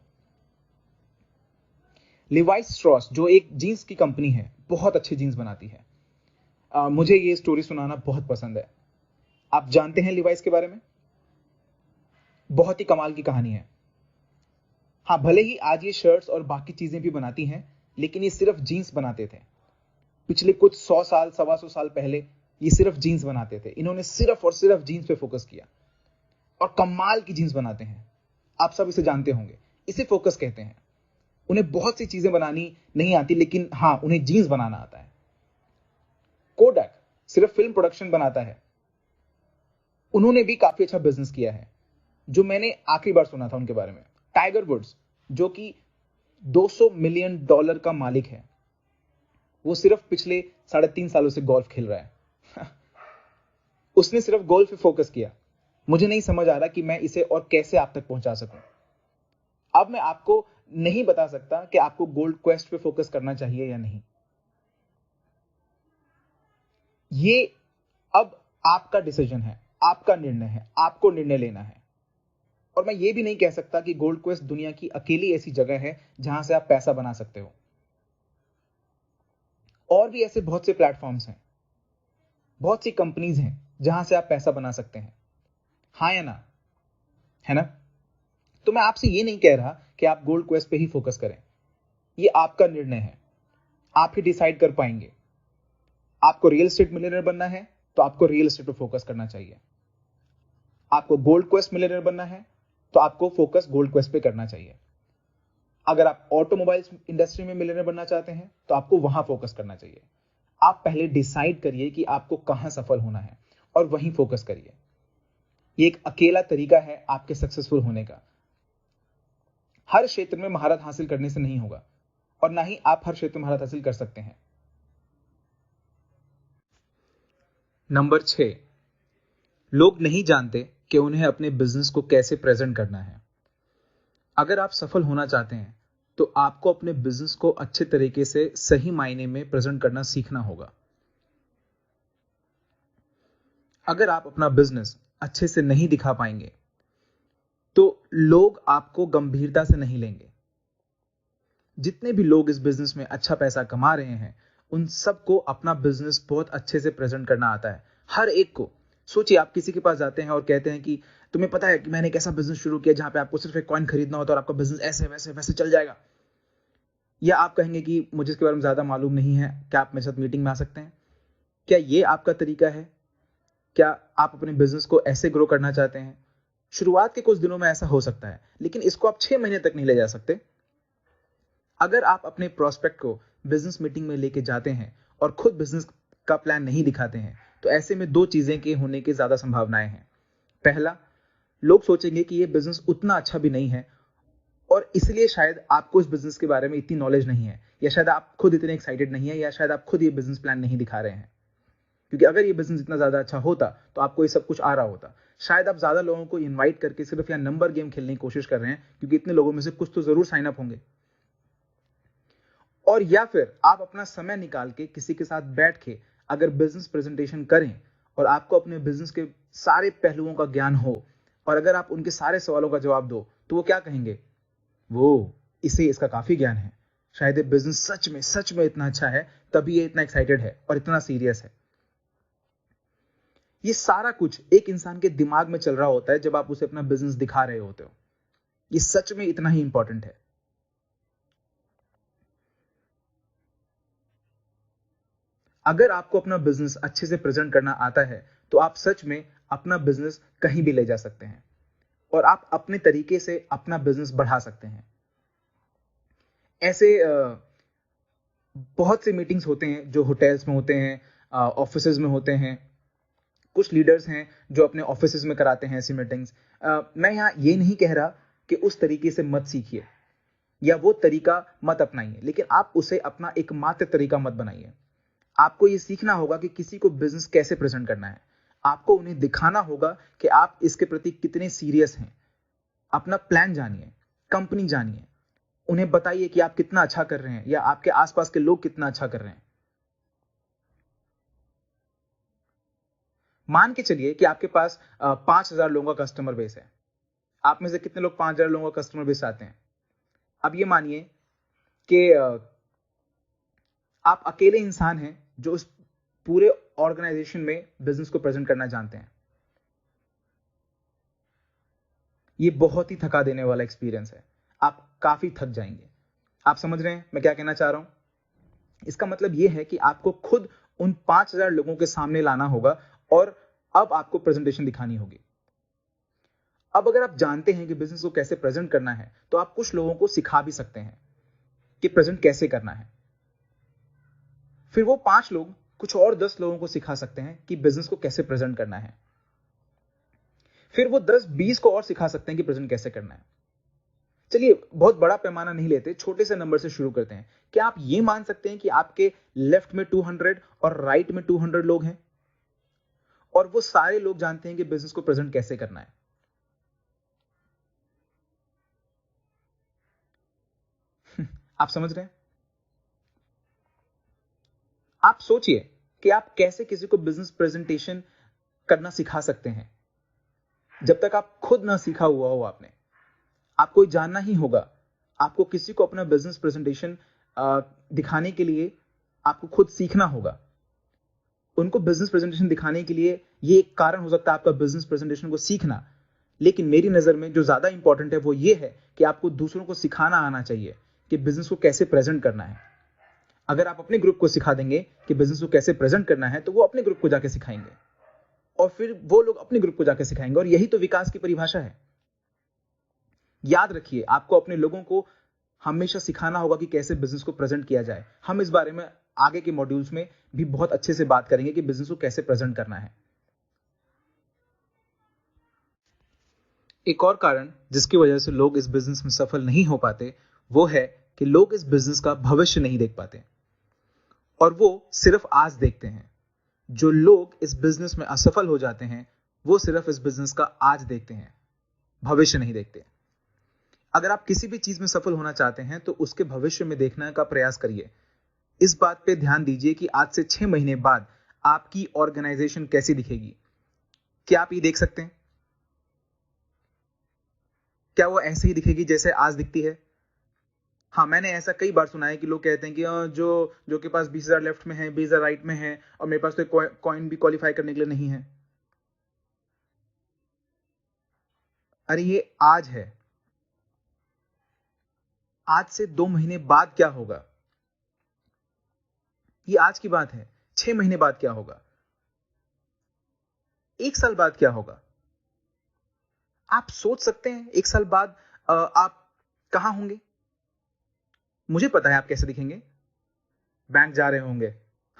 लिवाइस स्ट्रॉस जो एक जीन्स की कंपनी है, बहुत अच्छी जीन्स बनाती है। मुझे ये स्टोरी सुनाना बहुत पसंद है। आप जानते हैं लिवाइस के बारे में? बहुत ही कमाल की कहानी है। हाँ, भले ही आज ये शर्ट्स और बाकी चीजें भी बनाती हैं, लेकिन ये सिर्फ जीन्स बनाते थे। पिछले कुछ 100 साल, 125 साल पहले ये सिर्फ जीन्स बनाते थे। इन्होंने सिर्फ और सिर्फ जीन्स पे फोकस किया और कमाल की जीन्स बनाते हैं। आप सब इसे जानते होंगे। इसे फोकस कहते हैं। उन्हें बहुत सी चीजें बनानी नहीं आती, लेकिन हाँ, उन्हें जीन्स बनाना आता है। कोडैक सिर्फ फिल्म प्रोडक्शन बनाता है। उन्होंने भी काफी अच्छा बिजनेस किया है, जो मैंने आखिरी बार सुना था उनके बारे में। टाइगर वुड्स जो कि $200 मिलियन का मालिक है, वो सिर्फ पिछले 3.5 सालों से गोल्फ खेल रहा है। उसने सिर्फ गोल्फ पे फोकस किया। मुझे नहीं समझ आ रहा कि मैं इसे और कैसे आप तक पहुंचा सकूं। अब मैं आपको नहीं बता सकता कि आपको गोल्ड क्वेस्ट पे फोकस करना चाहिए या नहीं। ये अब आपका डिसीजन है, आपका निर्णय है, आपको निर्णय लेना है। और मैं ये भी नहीं कह सकता कि गोल्ड क्वेस्ट दुनिया की अकेली ऐसी जगह है जहां से आप पैसा बना सकते हो। और भी ऐसे बहुत से प्लेटफॉर्म्स हैं, बहुत सी कंपनीज हैं जहां से आप पैसा बना सकते हैं। हाँ या ना? है ना? तो मैं आपसे ये नहीं कह रहा कि आप गोल्ड क्वेस्ट पे ही फोकस करें। ये आपका निर्णय है, आप ही डिसाइड कर पाएंगे। आपको रियल एस्टेट मिलियनेयर बनना है तो आपको रियल एस्टेट पे फोकस करना चाहिए। आपको गोल्ड क्वेस्ट मिलियनेयर बनना है तो आपको फोकस गोल्ड क्वेस्ट पे करना चाहिए। अगर आप ऑटोमोबाइल्स इंडस्ट्री में मिलियनेयर बनना चाहते हैं तो आपको वहां फोकस करना चाहिए। आप पहले डिसाइड करिए कि आपको कहां सफल होना है और वहीं फोकस करिए। ये एक अकेला तरीका है आपके सक्सेसफुल होने का। हर क्षेत्र में महारत हासिल करने से नहीं होगा, और ना ही आप हर क्षेत्र में महारत हासिल कर सकते हैं। नंबर 6, लोग नहीं जानते कि उन्हें अपने बिजनेस को कैसे प्रेजेंट करना है। अगर आप सफल होना चाहते हैं तो आपको अपने बिजनेस को अच्छे तरीके से सही मायने में प्रेजेंट करना सीखना होगा। अगर आप अपना बिजनेस अच्छे से नहीं दिखा पाएंगे तो लोग आपको गंभीरता से नहीं लेंगे। जितने भी लोग इस बिजनेस में अच्छा पैसा कमा रहे हैं, उन सबको अपना बिजनेस बहुत अच्छे से प्रेजेंट करना आता है। हर एक को। सोचिए, आप किसी के पास जाते हैं और कहते हैं कि तुम्हें पता है कि मैंने एक ऐसा बिजनेस शुरू किया जहां पे आपको सिर्फ एक कॉइन खरीदना होता है और आपका बिजनेस ऐसे वैसे वैसे चल जाएगा। या आप कहेंगे कि मुझे इसके बारे में ज्यादा मालूम नहीं है, क्या आप मेरे साथ मीटिंग में आ सकते हैं? क्या ये आपका तरीका है? क्या आप अपने बिजनेस को ऐसे ग्रो करना चाहते हैं? शुरुआत के कुछ दिनों में ऐसा हो सकता है, लेकिन इसको आप 6 महीने तक नहीं ले जा सकते। अगर आप अपने प्रोस्पेक्ट को बिजनेस मीटिंग में लेके जाते हैं और खुद बिजनेस का प्लान नहीं दिखाते हैं, तो ऐसे में 2 चीजें के होने की ज्यादा संभावनाएं हैं। पहला, लोग सोचेंगे कि ये बिजनेस उतना अच्छा भी नहीं है और इसलिए शायद आपको इस बिजनेस के बारे में इतनी नॉलेज नहीं है, या शायद आप खुद इतने एक्साइटेड नहीं है, या शायद आप खुद ये बिजनेस प्लान नहीं दिखा रहे हैं। क्योंकि अगर ये बिजनेस इतना ज्यादा अच्छा होता तो आपको ये सब कुछ आ रहा होता। शायद आप ज्यादा लोगों को इन्वाइट करके सिर्फ यहाँ नंबर गेम खेलने की कोशिश कर रहे हैं, क्योंकि इतने लोगों में से कुछ तो जरूर साइन अप होंगे। और या फिर आप अपना समय निकाल के किसी के साथ बैठ के अगर बिजनेस प्रेजेंटेशन करें और आपको अपने बिजनेस के सारे पहलुओं का ज्ञान हो, और अगर आप उनके सारे सवालों का जवाब दो, तो वो क्या कहेंगे? वो इसे इसका काफी ज्ञान है, शायद ये बिजनेस सच में इतना अच्छा है, तभी ये इतना एक्साइटेड है और इतना सीरियस है। ये सारा कुछ एक इंसान के दिमाग में चल रहा होता है जब आप उसे अपना बिजनेस दिखा रहे होते हो। ये सच में इतना ही इंपॉर्टेंट है। अगर आपको अपना बिजनेस अच्छे से प्रेजेंट करना आता है तो आप सच में अपना बिजनेस कहीं भी ले जा सकते हैं और आप अपने तरीके से अपना बिजनेस बढ़ा सकते हैं। ऐसे बहुत से मीटिंग्स होते हैं जो होटल्स में होते हैं, ऑफिसेज में होते हैं। कुछ लीडर्स हैं जो अपने ऑफिसेज में कराते हैं ऐसी मीटिंग्स। मैं यहाँ ये नहीं कह रहा कि उस तरीके से मत सीखिए या वो तरीका मत अपनाइए, लेकिन आप उसे अपना एकमात्र तरीका मत बनाइए। आपको ये सीखना होगा कि किसी को बिजनेस कैसे प्रेजेंट करना है। आपको उन्हें दिखाना होगा कि आप इसके प्रति कितने सीरियस हैं। अपना प्लान जानिए, कंपनी जानिए, उन्हें बताइए कि आप कितना अच्छा कर रहे हैं या आपके आसपास के लोग कितना अच्छा कर रहे हैं। मान के चलिए कि आपके पास 5,000 लोगों का कस्टमर बेस है। आप में से कितने लोग 5,000 लोगों का कस्टमर बेस आते हैं? अब ये मानिए कि आप अकेले इंसान हैं जो उस पूरे ऑर्गेनाइजेशन में बिजनेस को प्रेजेंट करना जानते हैं। ये बहुत ही थका देने वाला एक्सपीरियंस है। आप काफी थक जाएंगे। आप समझ रहे हैं मैं क्या कहना चाह रहा हूं? इसका मतलब यह है कि आपको खुद उन 5,000 लोगों के सामने लाना होगा और अब आपको प्रेजेंटेशन दिखानी होगी। अब अगर आप जानते हैं कि बिजनेस को कैसे प्रेजेंट करना है, तो आप कुछ लोगों को सिखा भी सकते हैं कि प्रेजेंट कैसे करना है। फिर वो 5 लोग कुछ और 10 लोगों को सिखा सकते हैं कि बिजनेस को कैसे प्रेजेंट करना है। फिर वो 10-20 को और सिखा सकते हैं कि प्रेजेंट कैसे करना है। चलिए, बहुत बड़ा पैमाना नहीं लेते, छोटे से नंबर से शुरू करते हैं। क्या आप ये मान सकते हैं कि आपके लेफ्ट में 200 और राइट में 200 लोग हैं और वो सारे लोग जानते हैं कि बिजनेस को प्रेजेंट कैसे करना है? आप समझ रहे हैं? आप सोचिए कि आप कैसे किसी को बिजनेस प्रेजेंटेशन करना सिखा सकते हैं जब तक आप खुद ना सीखा हुआ हो। आपको जानना ही होगा। आपको किसी को अपना बिजनेस प्रेजेंटेशन दिखाने के लिए आपको खुद सीखना होगा। उनको बिजनेस प्रेजेंटेशन दिखाने के लिए ये एक कारण हो सकता है आपका बिजनेस प्रेजेंटेशन को सीखना, लेकिन मेरी नजर में जो ज्यादा इंपॉर्टेंट है वो ये है कि आपको दूसरों को सिखाना आना चाहिए कि बिजनेस को कैसे प्रेजेंट करना है। अगर आप अपने ग्रुप को सिखा देंगे कि बिजनेस को कैसे प्रेजेंट करना है, तो वो अपने ग्रुप को जाके सिखाएंगे और फिर वो लोग अपने ग्रुप को जाके सिखाएंगे, और यही तो विकास की परिभाषा है। याद रखिए, आपको अपने लोगों को हमेशा सिखाना होगा कि कैसे बिजनेस को प्रेजेंट किया जाए। हम इस बारे में आगे के मॉड्यूल्स में भी बहुत अच्छे से बात करेंगे कि बिजनेस को कैसे प्रेजेंट करना है। एक और कारण जिसकी वजह से लोग इस बिजनेस में सफल नहीं हो पाते, वो है कि लोग इस बिजनेस का भविष्य नहीं देख पाते और वो सिर्फ आज देखते हैं। जो लोग इस बिजनेस में असफल हो जाते हैं, वो सिर्फ इस बिजनेस का आज देखते हैं, भविष्य नहीं देखते। अगर आप किसी भी चीज में सफल होना चाहते हैं तो उसके भविष्य में देखने का प्रयास करिए। इस बात पे ध्यान दीजिए कि आज से 6 महीने बाद आपकी ऑर्गेनाइजेशन कैसी दिखेगी। क्या आप ये देख सकते हैं? क्या वो ऐसे ही दिखेगी जैसे आज दिखती है? हाँ, मैंने ऐसा कई बार सुना है कि लोग कहते हैं कि जो जो के पास 20,000 लेफ्ट में है, 20,000 राइट में है, और मेरे पास तो कॉइन भी क्वालिफाई करने के लिए नहीं है। अरे ये आज है। आज से 2 महीने बाद क्या होगा, ये आज की बात है। 6 महीने बाद क्या होगा, 1 साल बाद क्या होगा? आप सोच सकते हैं 1 साल बाद आप कहां होंगे? मुझे पता है आप कैसे दिखेंगे। बैंक जा रहे होंगे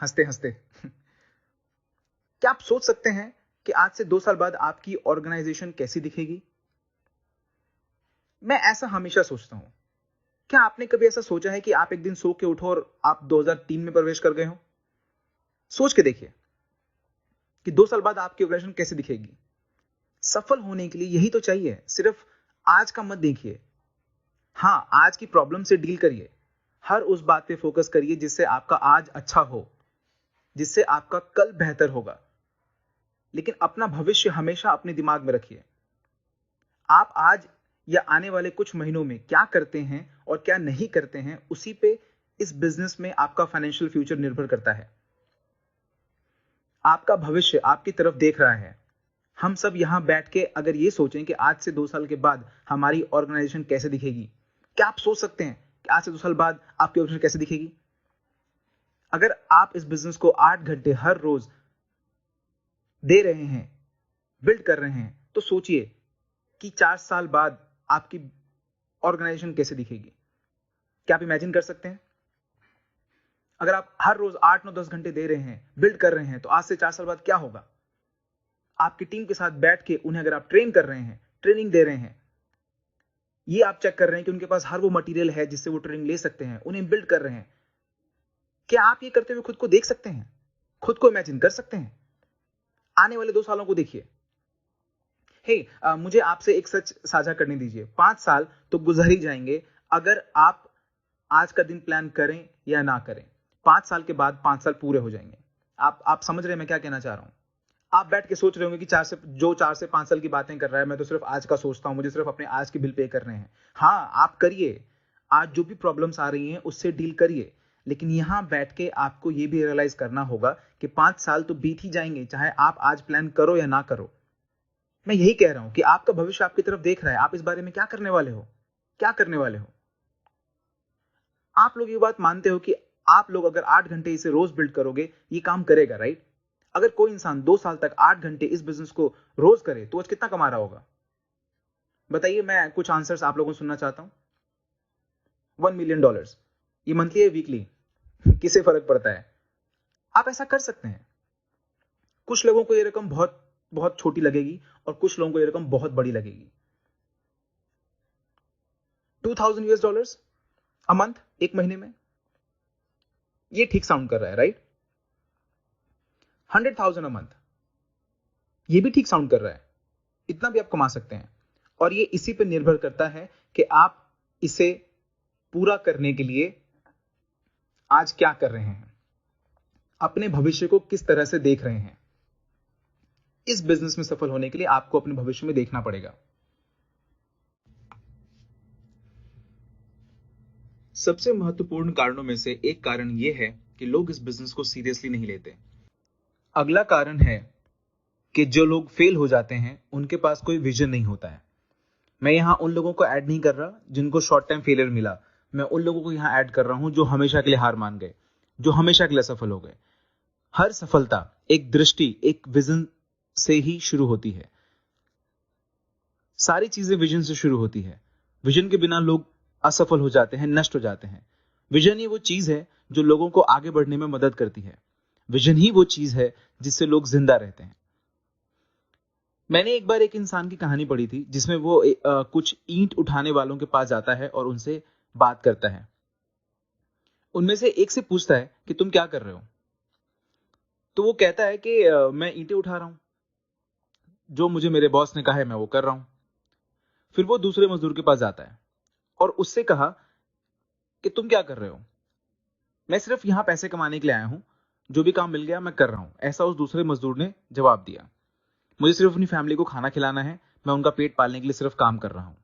हंसते हंसते। क्या आप सोच सकते हैं कि आज से 2 साल बाद आपकी ऑर्गेनाइजेशन कैसी दिखेगी? मैं ऐसा हमेशा सोचता हूं। क्या आपने कभी ऐसा सोचा है कि आप एक दिन सो के उठो और आप 2003 में प्रवेश कर गए हो? सोच के देखिए कि 2 साल बाद आपकी ऑर्गेनाइजेशन कैसे दिखेगी। सफल होने के लिए यही तो चाहिए। सिर्फ आज का मत देखिए। हां, आज की प्रॉब्लम से डील करिए। हर उस बात पे फोकस करिए जिससे आपका आज अच्छा हो, जिससे आपका कल बेहतर होगा। लेकिन अपना भविष्य हमेशा अपने दिमाग में रखिए। आप आज या आने वाले कुछ महीनों में क्या करते हैं और क्या नहीं करते हैं, उसी पे इस बिजनेस में आपका फाइनेंशियल फ्यूचर निर्भर करता है। आपका भविष्य आपकी तरफ देख रहा है। हम सब यहां बैठ के अगर ये सोचें कि आज से 2 साल के बाद हमारी ऑर्गेनाइजेशन कैसे दिखेगी, क्या आप सोच सकते हैं कि आज से 2 साल बाद आपकी ऑर्गेनाइजेशन कैसे दिखेगी? अगर आप इस बिजनेस को 8 घंटे हर रोज दे रहे हैं, बिल्ड कर रहे हैं, तो सोचिए कि 4 साल बाद आपकी ऑर्गेनाइजेशन कैसे दिखेगी। क्या आप इमेजिन कर सकते हैं? अगर आप हर रोज 8, 9, 10 घंटे दे रहे हैं, बिल्ड कर रहे हैं, तो आज से 4 साल बाद क्या होगा? आपकी टीम के साथ बैठ के उन्हें अगर आप ट्रेन कर रहे हैं, ट्रेनिंग दे रहे हैं, ये आप चेक कर रहे हैं कि उनके पास हर वो मटेरियल है जिससे वो ट्रेनिंग ले सकते हैं, उन्हें बिल्ड कर रहे हैं,
क्या आप ये करते हुए खुद को देख सकते हैं? खुद को इमेजिन कर सकते हैं? आने वाले 2 सालों को देखिए। मुझे आपसे एक सच साझा करने दीजिए। 5 साल तो गुजर ही जाएंगे अगर आप आज का दिन प्लान करें या ना करें। 5 साल के बाद 5 साल पूरे हो जाएंगे। आप समझ रहे हैं मैं क्या कहना चाह रहा हूं? आप बैठ के सोच रहे होंगे कि 4 से 5 साल की बातें कर रहा है, मैं तो सिर्फ आज का सोचता हूं, मुझे सिर्फ अपने आज के बिल पे करने हैं। हाँ, आप करिए। आज जो भी प्रॉब्लम्स आ रही हैं उससे डील करिए, लेकिन यहां बैठ के आपको ये भी रियलाइज करना होगा कि 5 साल तो बीत ही जाएंगे, चाहे आप आज प्लान करो या ना करो। मैं यही कह रहा हूं कि आपका भविष्य आपकी तरफ देख रहा है। आप इस बारे में क्या करने वाले हो? क्या करने वाले हो? आप लोग ये बात मानते हो कि आप लोग अगर 8 घंटे इसे रोज बिल्ड करोगे, ये काम करेगा, राइट? अगर कोई इंसान 2 साल तक 8 घंटे इस बिजनेस को रोज करे तो आज कितना कमा रहा होगा? बताइए, मैं कुछ आंसर्स आप लोगों को सुनना चाहता हूं। $1 मिलियन। ये मंथली है, वीकली? किसे फर्क पड़ता है? आप ऐसा कर सकते हैं। कुछ लोगों को ये रकम बहुत बहुत छोटी लगेगी और कुछ लोगों को ये रकम बहुत बड़ी लगेगी। $2000 अ मंथ, एक महीने में, ये ठीक साउंड कर रहा है, राइट? 100,000 अ मंथ, ये भी ठीक साउंड कर रहा है। इतना भी आप कमा सकते हैं। और ये इसी पे निर्भर करता है कि आप इसे पूरा करने के लिए आज क्या कर रहे हैं, अपने भविष्य को किस तरह से देख रहे हैं। इस बिजनेस में सफल होने के लिए आपको अपने भविष्य में देखना पड़ेगा। सबसे महत्वपूर्ण कारणों में से एक कारण यह है कि लोग इस बिजनेस को सीरियसली नहीं लेते। अगला कारण है कि जो लोग फेल हो जाते हैं उनके पास कोई विजन नहीं होता है। मैं यहां उन लोगों को ऐड नहीं कर रहा जिनको शॉर्ट टाइम फेलियर मिला। मैं उन लोगों को यहां ऐड कर रहा हूं जो हमेशा के लिए हार मान गए, जो हमेशा के लिए सफल हो गए। हर सफलता एक दृष्टि, एक विजन से ही शुरू होती है। सारी चीजें विजन से शुरू होती है। विजन के बिना लोग असफल हो जाते हैं, नष्ट हो जाते हैं। विजन ही वो चीज है जो लोगों को आगे बढ़ने में मदद करती है। विजन ही वो चीज है जिससे लोग जिंदा रहते हैं। मैंने एक बार एक इंसान की कहानी पढ़ी थी जिसमें वो कुछ ईंट उठाने वालों के पास जाता है और उनसे बात करता है। उनमें से एक से पूछता है कि तुम क्या कर रहे हो? तो वो कहता है कि मैं ईंटें उठा रहा हूं, जो मुझे मेरे बॉस ने कहा है मैं वो कर रहा हूं। फिर वो दूसरे मजदूर के पास जाता है और उससे कहा कि तुम क्या कर रहे हो? मैं सिर्फ यहां पैसे कमाने के लिए आया हूं, जो भी काम मिल गया मैं कर रहा हूं, ऐसा उस दूसरे मजदूर ने जवाब दिया। मुझे सिर्फ अपनी फैमिली को खाना खिलाना है, मैं उनका पेट पालने के लिए सिर्फ काम कर रहा हूं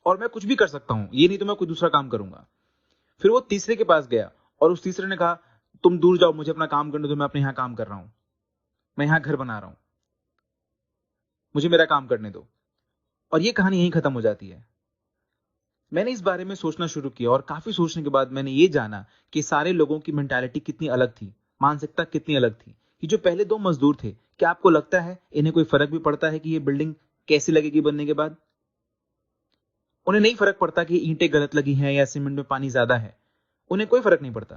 और मैं कुछ भी कर सकता हूं, ये नहीं तो मैं कोई दूसरा काम करूंगा। फिर वो तीसरे के पास गया और उस तीसरे ने कहा तुम दूर जाओ, मुझे अपना काम करने दो, मैं अपने यहां काम कर रहा हूं, मैं यहां घर बना रहा हूं, मुझे मेरा काम करने दो। और ये कहानी यहीं खत्म हो जाती है। मैंने इस बारे में सोचना शुरू किया और काफी सोचने के बाद मैंने ये जाना कि सारे लोगों की मेंटालिटी कितनी अलग थी, मानसिकता कितनी अलग थी। कि जो पहले 2 मजदूर थे, क्या आपको लगता है इन्हें कोई फर्क भी पड़ता है कि ये बिल्डिंग कैसी लगेगी बनने के बाद? उन्हें नहीं फर्क पड़ता कि ईंटें गलत लगी हैं या सीमेंट में पानी ज्यादा है। उन्हें कोई फर्क नहीं पड़ता,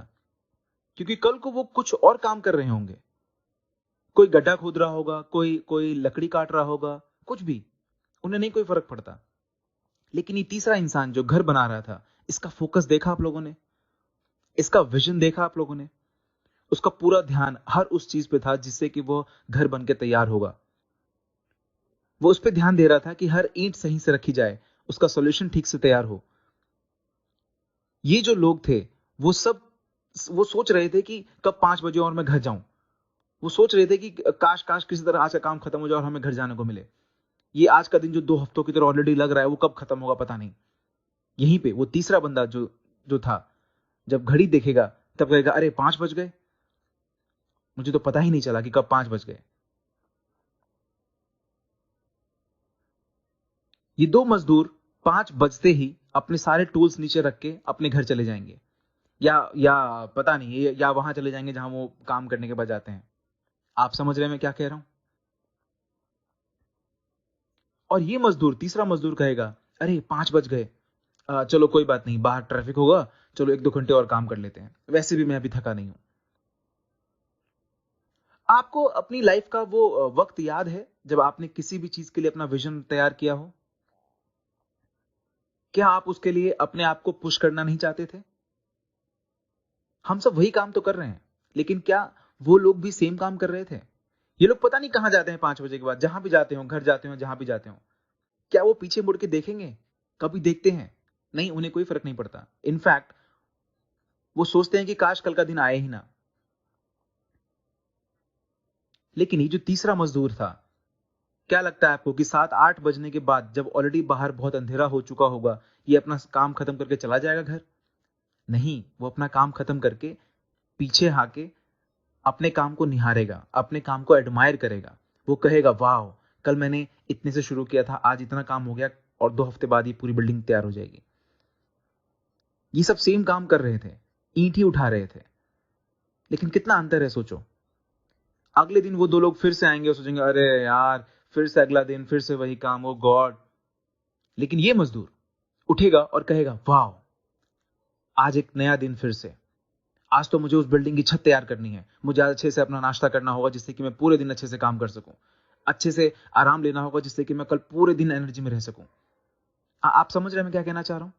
क्योंकि कल को वो कुछ और काम कर रहे होंगे। कोई गड्ढा खोद रहा होगा, कोई कोई लकड़ी काट रहा होगा, कुछ भी, उन्हें नहीं कोई फर्क पड़ता। लेकिन ये तीसरा इंसान जो घर बना रहा था, इसका फोकस देखा आप लोगों ने? इसका विजन देखा आप लोगों ने? उसका पूरा ध्यान हर उस चीज पे था जिससे कि वो घर बन के तैयार होगा। वो उस पर ध्यान दे रहा था कि हर ईंट सही से रखी जाए, उसका सॉल्यूशन ठीक से तैयार हो। ये जो लोग थे वो सोच रहे थे कि कब 5 बजे और मैं घर जाऊं। वो सोच रहे थे कि काश काश किसी तरह आज का काम खत्म हो जाए और हमें घर जाने को मिले। ये आज का दिन जो 2 हफ्तों की तरह ऑलरेडी लग रहा है, वो कब खत्म होगा पता नहीं। यहीं पे वो तीसरा बंदा जो था, जब घड़ी देखेगा तब कहेगा अरे 5 बज गए, मुझे तो पता ही नहीं चला कि कब 5 बज गए। ये 2 मजदूर 5 बजते ही अपने सारे टूल्स नीचे रख के अपने घर चले जाएंगे, या पता नहीं, या वहां चले जाएंगे जहां वो काम करने के बाद जाते हैं। आप समझ रहे हैं मैं क्या कह रहा हूं? और ये मजदूर, तीसरा मजदूर कहेगा अरे 5 बज गए, चलो कोई बात नहीं, बाहर ट्रैफिक होगा, चलो 1-2 घंटे और काम कर लेते हैं, वैसे भी मैं अभी थका नहीं हूं। आपको अपनी लाइफ का वो वक्त याद है जब आपने किसी भी चीज के लिए अपना विजन तैयार किया हो? क्या आप उसके लिए अपने आप को पुश करना नहीं चाहते थे?
हम सब वही काम तो कर रहे हैं, लेकिन क्या वो लोग भी सेम काम कर रहे थे? ये लोग पता नहीं कहां जाते हैं 5 बजे के बाद, जहां भी जाते हो, घर जाते हो, जहां भी जाते हो, क्या वो पीछे मुड़ के देखेंगे? कभी देखते हैं? नहीं, उन्हें कोई फर्क नहीं पड़ता। इनफैक्ट वो सोचते हैं कि काश कल का दिन आए ही ना। लेकिन ये जो तीसरा मजदूर था, क्या लगता है आपको कि 7-8 बजने के बाद, जब ऑलरेडी बाहर बहुत अंधेरा हो चुका होगा, ये अपना काम खत्म करके चला जाएगा घर? नहीं, वो अपना काम खत्म करके पीछे आके अपने काम को निहारेगा, अपने काम को एडमायर करेगा। वो कहेगा, वाह, कल मैंने इतने से शुरू किया था, आज इतना काम हो गया और 2 हफ्ते बाद ये पूरी बिल्डिंग तैयार हो जाएगी। ये सब सेम काम कर रहे थे, ईंट ही उठा रहे थे, लेकिन कितना अंतर है सोचो। अगले दिन वो 2 लोग फिर से आएंगे और सोचेंगे, अरे यार, फिर से अगला दिन, फिर से वही काम, ओ गॉड। लेकिन ये मजदूर उठेगा और कहेगा, वाह, आज एक नया दिन फिर से। आज तो मुझे उस बिल्डिंग की छत तैयार करनी है, मुझे आज अच्छे से अपना नाश्ता करना होगा जिससे कि मैं पूरे दिन अच्छे से काम कर सकूं, अच्छे से आराम लेना होगा जिससे कि मैं कल पूरे दिन एनर्जी में रह सकूं। आप समझ रहे हैं मैं क्या कहना चाह रहा हूं?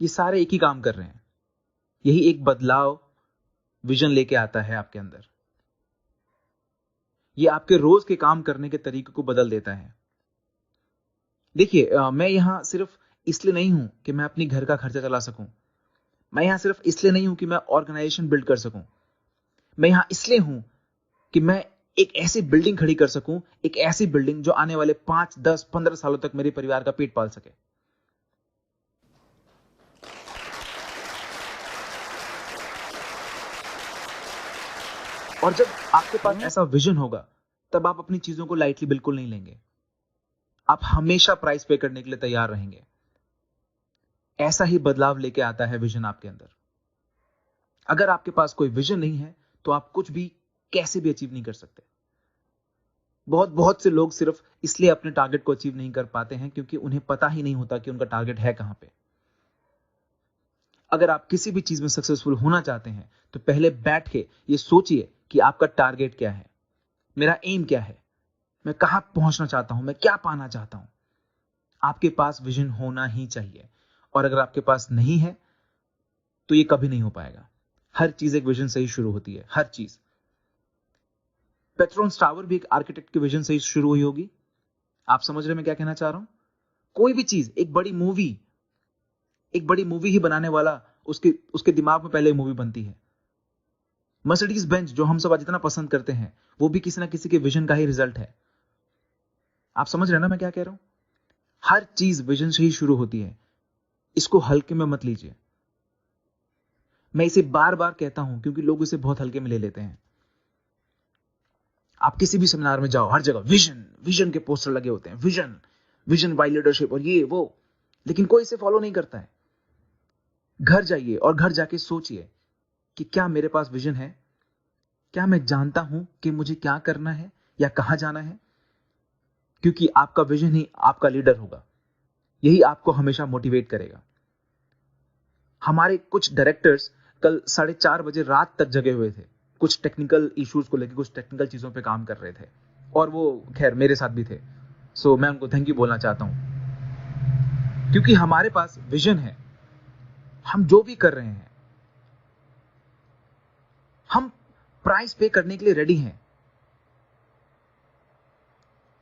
ये सारे एक ही काम कर रहे हैं। यही एक बदलाव विजन लेके आता है आपके अंदर। ये आपके रोज के काम करने के तरीके को बदल देता है। देखिए, मैं यहां सिर्फ इसलिए नहीं हूं कि मैं अपनी घर का खर्चा चला सकूं। मैं यहां सिर्फ इसलिए नहीं हूं कि मैं ऑर्गेनाइजेशन बिल्ड कर सकूं। मैं यहां इसलिए हूं कि मैं एक ऐसी बिल्डिंग खड़ी कर सकूं, एक ऐसी बिल्डिंग जो आने वाले 5, 10, 15 सालों तक मेरे परिवार का पेट पाल सके। और जब आपके पास ऐसा विजन होगा, तब आप अपनी चीजों को लाइटली बिल्कुल नहीं लेंगे। आप हमेशा प्राइस पे करने के लिए तैयार रहेंगे। ऐसा ही बदलाव लेके आता है विजन आपके अंदर। अगर आपके पास कोई विजन नहीं है, तो आप कुछ भी कैसे भी अचीव नहीं कर सकते। बहुत बहुत से लोग सिर्फ इसलिए अपने टारगेट को अचीव नहीं कर पाते हैं क्योंकि उन्हें पता ही नहीं होता कि उनका टारगेट है कहां पे। अगर आप किसी भी चीज में सक्सेसफुल होना चाहते हैं, तो पहले बैठ के ये सोचिए कि आपका टारगेट क्या है, मेरा एम क्या है, मैं कहां पहुंचना चाहता हूं, मैं क्या पाना चाहता हूं। आपके पास विजन होना ही चाहिए, और अगर आपके पास नहीं है तो ये कभी नहीं हो पाएगा। हर चीज एक विजन से ही शुरू होती है, हर चीज। पेट्रोन्स टावर भी एक आर्किटेक्ट के विजन से ही शुरू हुई होगी। आप समझ रहे मैं क्या कहना चाह रहा हूं? कोई भी चीज, एक बड़ी मूवी ही बनाने वाला, उसके उसके दिमाग में पहले मूवी बनती है। मर्सिडीज बेंज जो हम सब आज इतना पसंद करते हैं, वो भी किसी ना किसी के विजन का ही रिजल्ट है। आप समझ रहे हैं ना मैं क्या कह रहा हूं? हर चीज विजन से ही शुरू होती है। इसको हल्के में मत लीजिए। मैं इसे बार बार कहता हूं क्योंकि लोग इसे बहुत हल्के में ले लेते हैं। आप किसी भी सेमिनार में जाओ, हर जगह विजन विजन के पोस्टर लगे होते हैं, विजन विजन बाय लीडरशिप और ये वो, लेकिन कोई इसे फॉलो नहीं करता है। घर जाइए और घर जाके सोचिए कि क्या मेरे पास विजन है? क्या मैं जानता हूं कि मुझे क्या करना है या कहां जाना है? क्योंकि आपका विजन ही आपका लीडर होगा, यही आपको हमेशा मोटिवेट करेगा। हमारे कुछ डायरेक्टर्स कल 4:30 बजे रात तक जगे हुए थे, कुछ टेक्निकल इश्यूज को लेकर, कुछ टेक्निकल चीजों पे काम कर रहे थे, और वो खैर मेरे साथ भी थे। सो मैं उनको थैंक यू बोलना चाहता हूं, क्योंकि हमारे पास विजन है। हम जो भी कर रहे हैं, हम प्राइस पे करने के लिए रेडी हैं।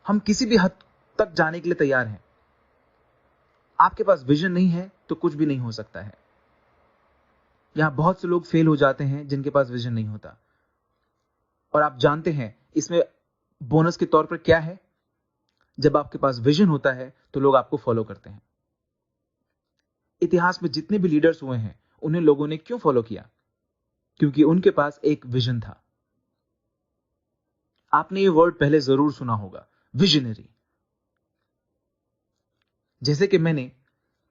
हम किसी भी हद तक जाने के लिए तैयार हैं। आपके पास विजन नहीं है तो कुछ भी नहीं हो सकता है। यहां बहुत से लोग फेल हो जाते हैं जिनके पास विजन नहीं होता। और आप जानते हैं इसमें बोनस के तौर पर क्या है? जब आपके पास विजन होता है तो लोग आपको फॉलो करते हैं। इतिहास में जितने भी लीडर्स हुए हैं, उन्हें लोगों ने क्यों फॉलो किया? क्योंकि उनके पास एक विजन था। आपने ये वर्ड पहले जरूर सुना होगा, विजनरी। जैसे कि मैंने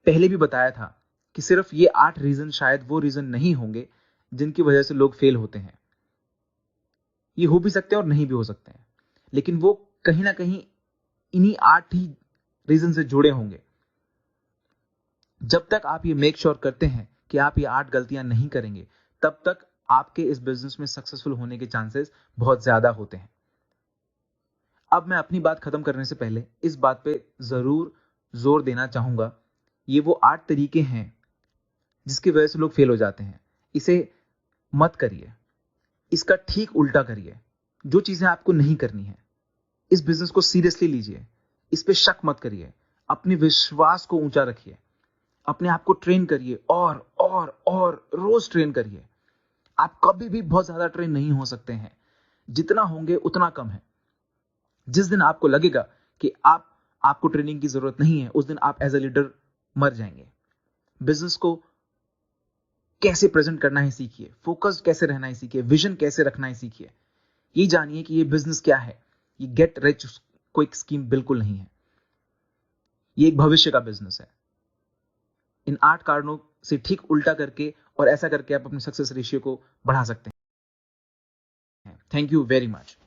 पहले भी बताया था कि सिर्फ ये 8 रीजन शायद वो रीजन नहीं होंगे जिनकी वजह से लोग फेल होते हैं। ये हो भी सकते हैं और नहीं भी हो सकते हैं, लेकिन वो कहीं ना कहीं इन्हीं 8 ही रीजन से जुड़े होंगे। जब तक आप ये मेक श्योर करते हैं कि आप ये 8 गलतियां नहीं करेंगे, तब तक आपके इस बिजनेस में सक्सेसफुल होने के चांसेस बहुत ज्यादा होते हैं। अब मैं अपनी बात खत्म करने से पहले इस बात पे जरूर जोर देना चाहूंगा, ये वो 8 तरीके हैं जिसकी वजह से लोग फेल हो जाते हैं। इसे मत करिए, इसका ठीक उल्टा करिए। जो चीजें आपको नहीं करनी है, इस बिजनेस को सीरियसली लीजिए, इस पे शक मत करिए, अपने विश्वास को ऊंचा रखिए, अपने आप को ट्रेन करिए और रोज ट्रेन करिए। आप कभी भी बहुत ज्यादा ट्रेन नहीं हो सकते हैं, जितना होंगे उतना कम है। जिस दिन आपको लगेगा कि आपको ट्रेनिंग की जरूरत नहीं है, उस दिन आप एज ए लीडर मर जाएंगे। बिजनेस को कैसे प्रेजेंट करना है सीखिए, फोकस कैसे रहना है सीखिए, विजन कैसे रखना है सीखिए। ये जानिए कि ये बिजनेस क्या है। ये गेट रिच क्विक स्कीम बिल्कुल नहीं है, ये एक भविष्य का बिजनेस है। इन 8 कारणों से ठीक उल्टा करके और ऐसा करके आप अपने सक्सेस रेशियो को बढ़ा सकते हैं। Thank you very much.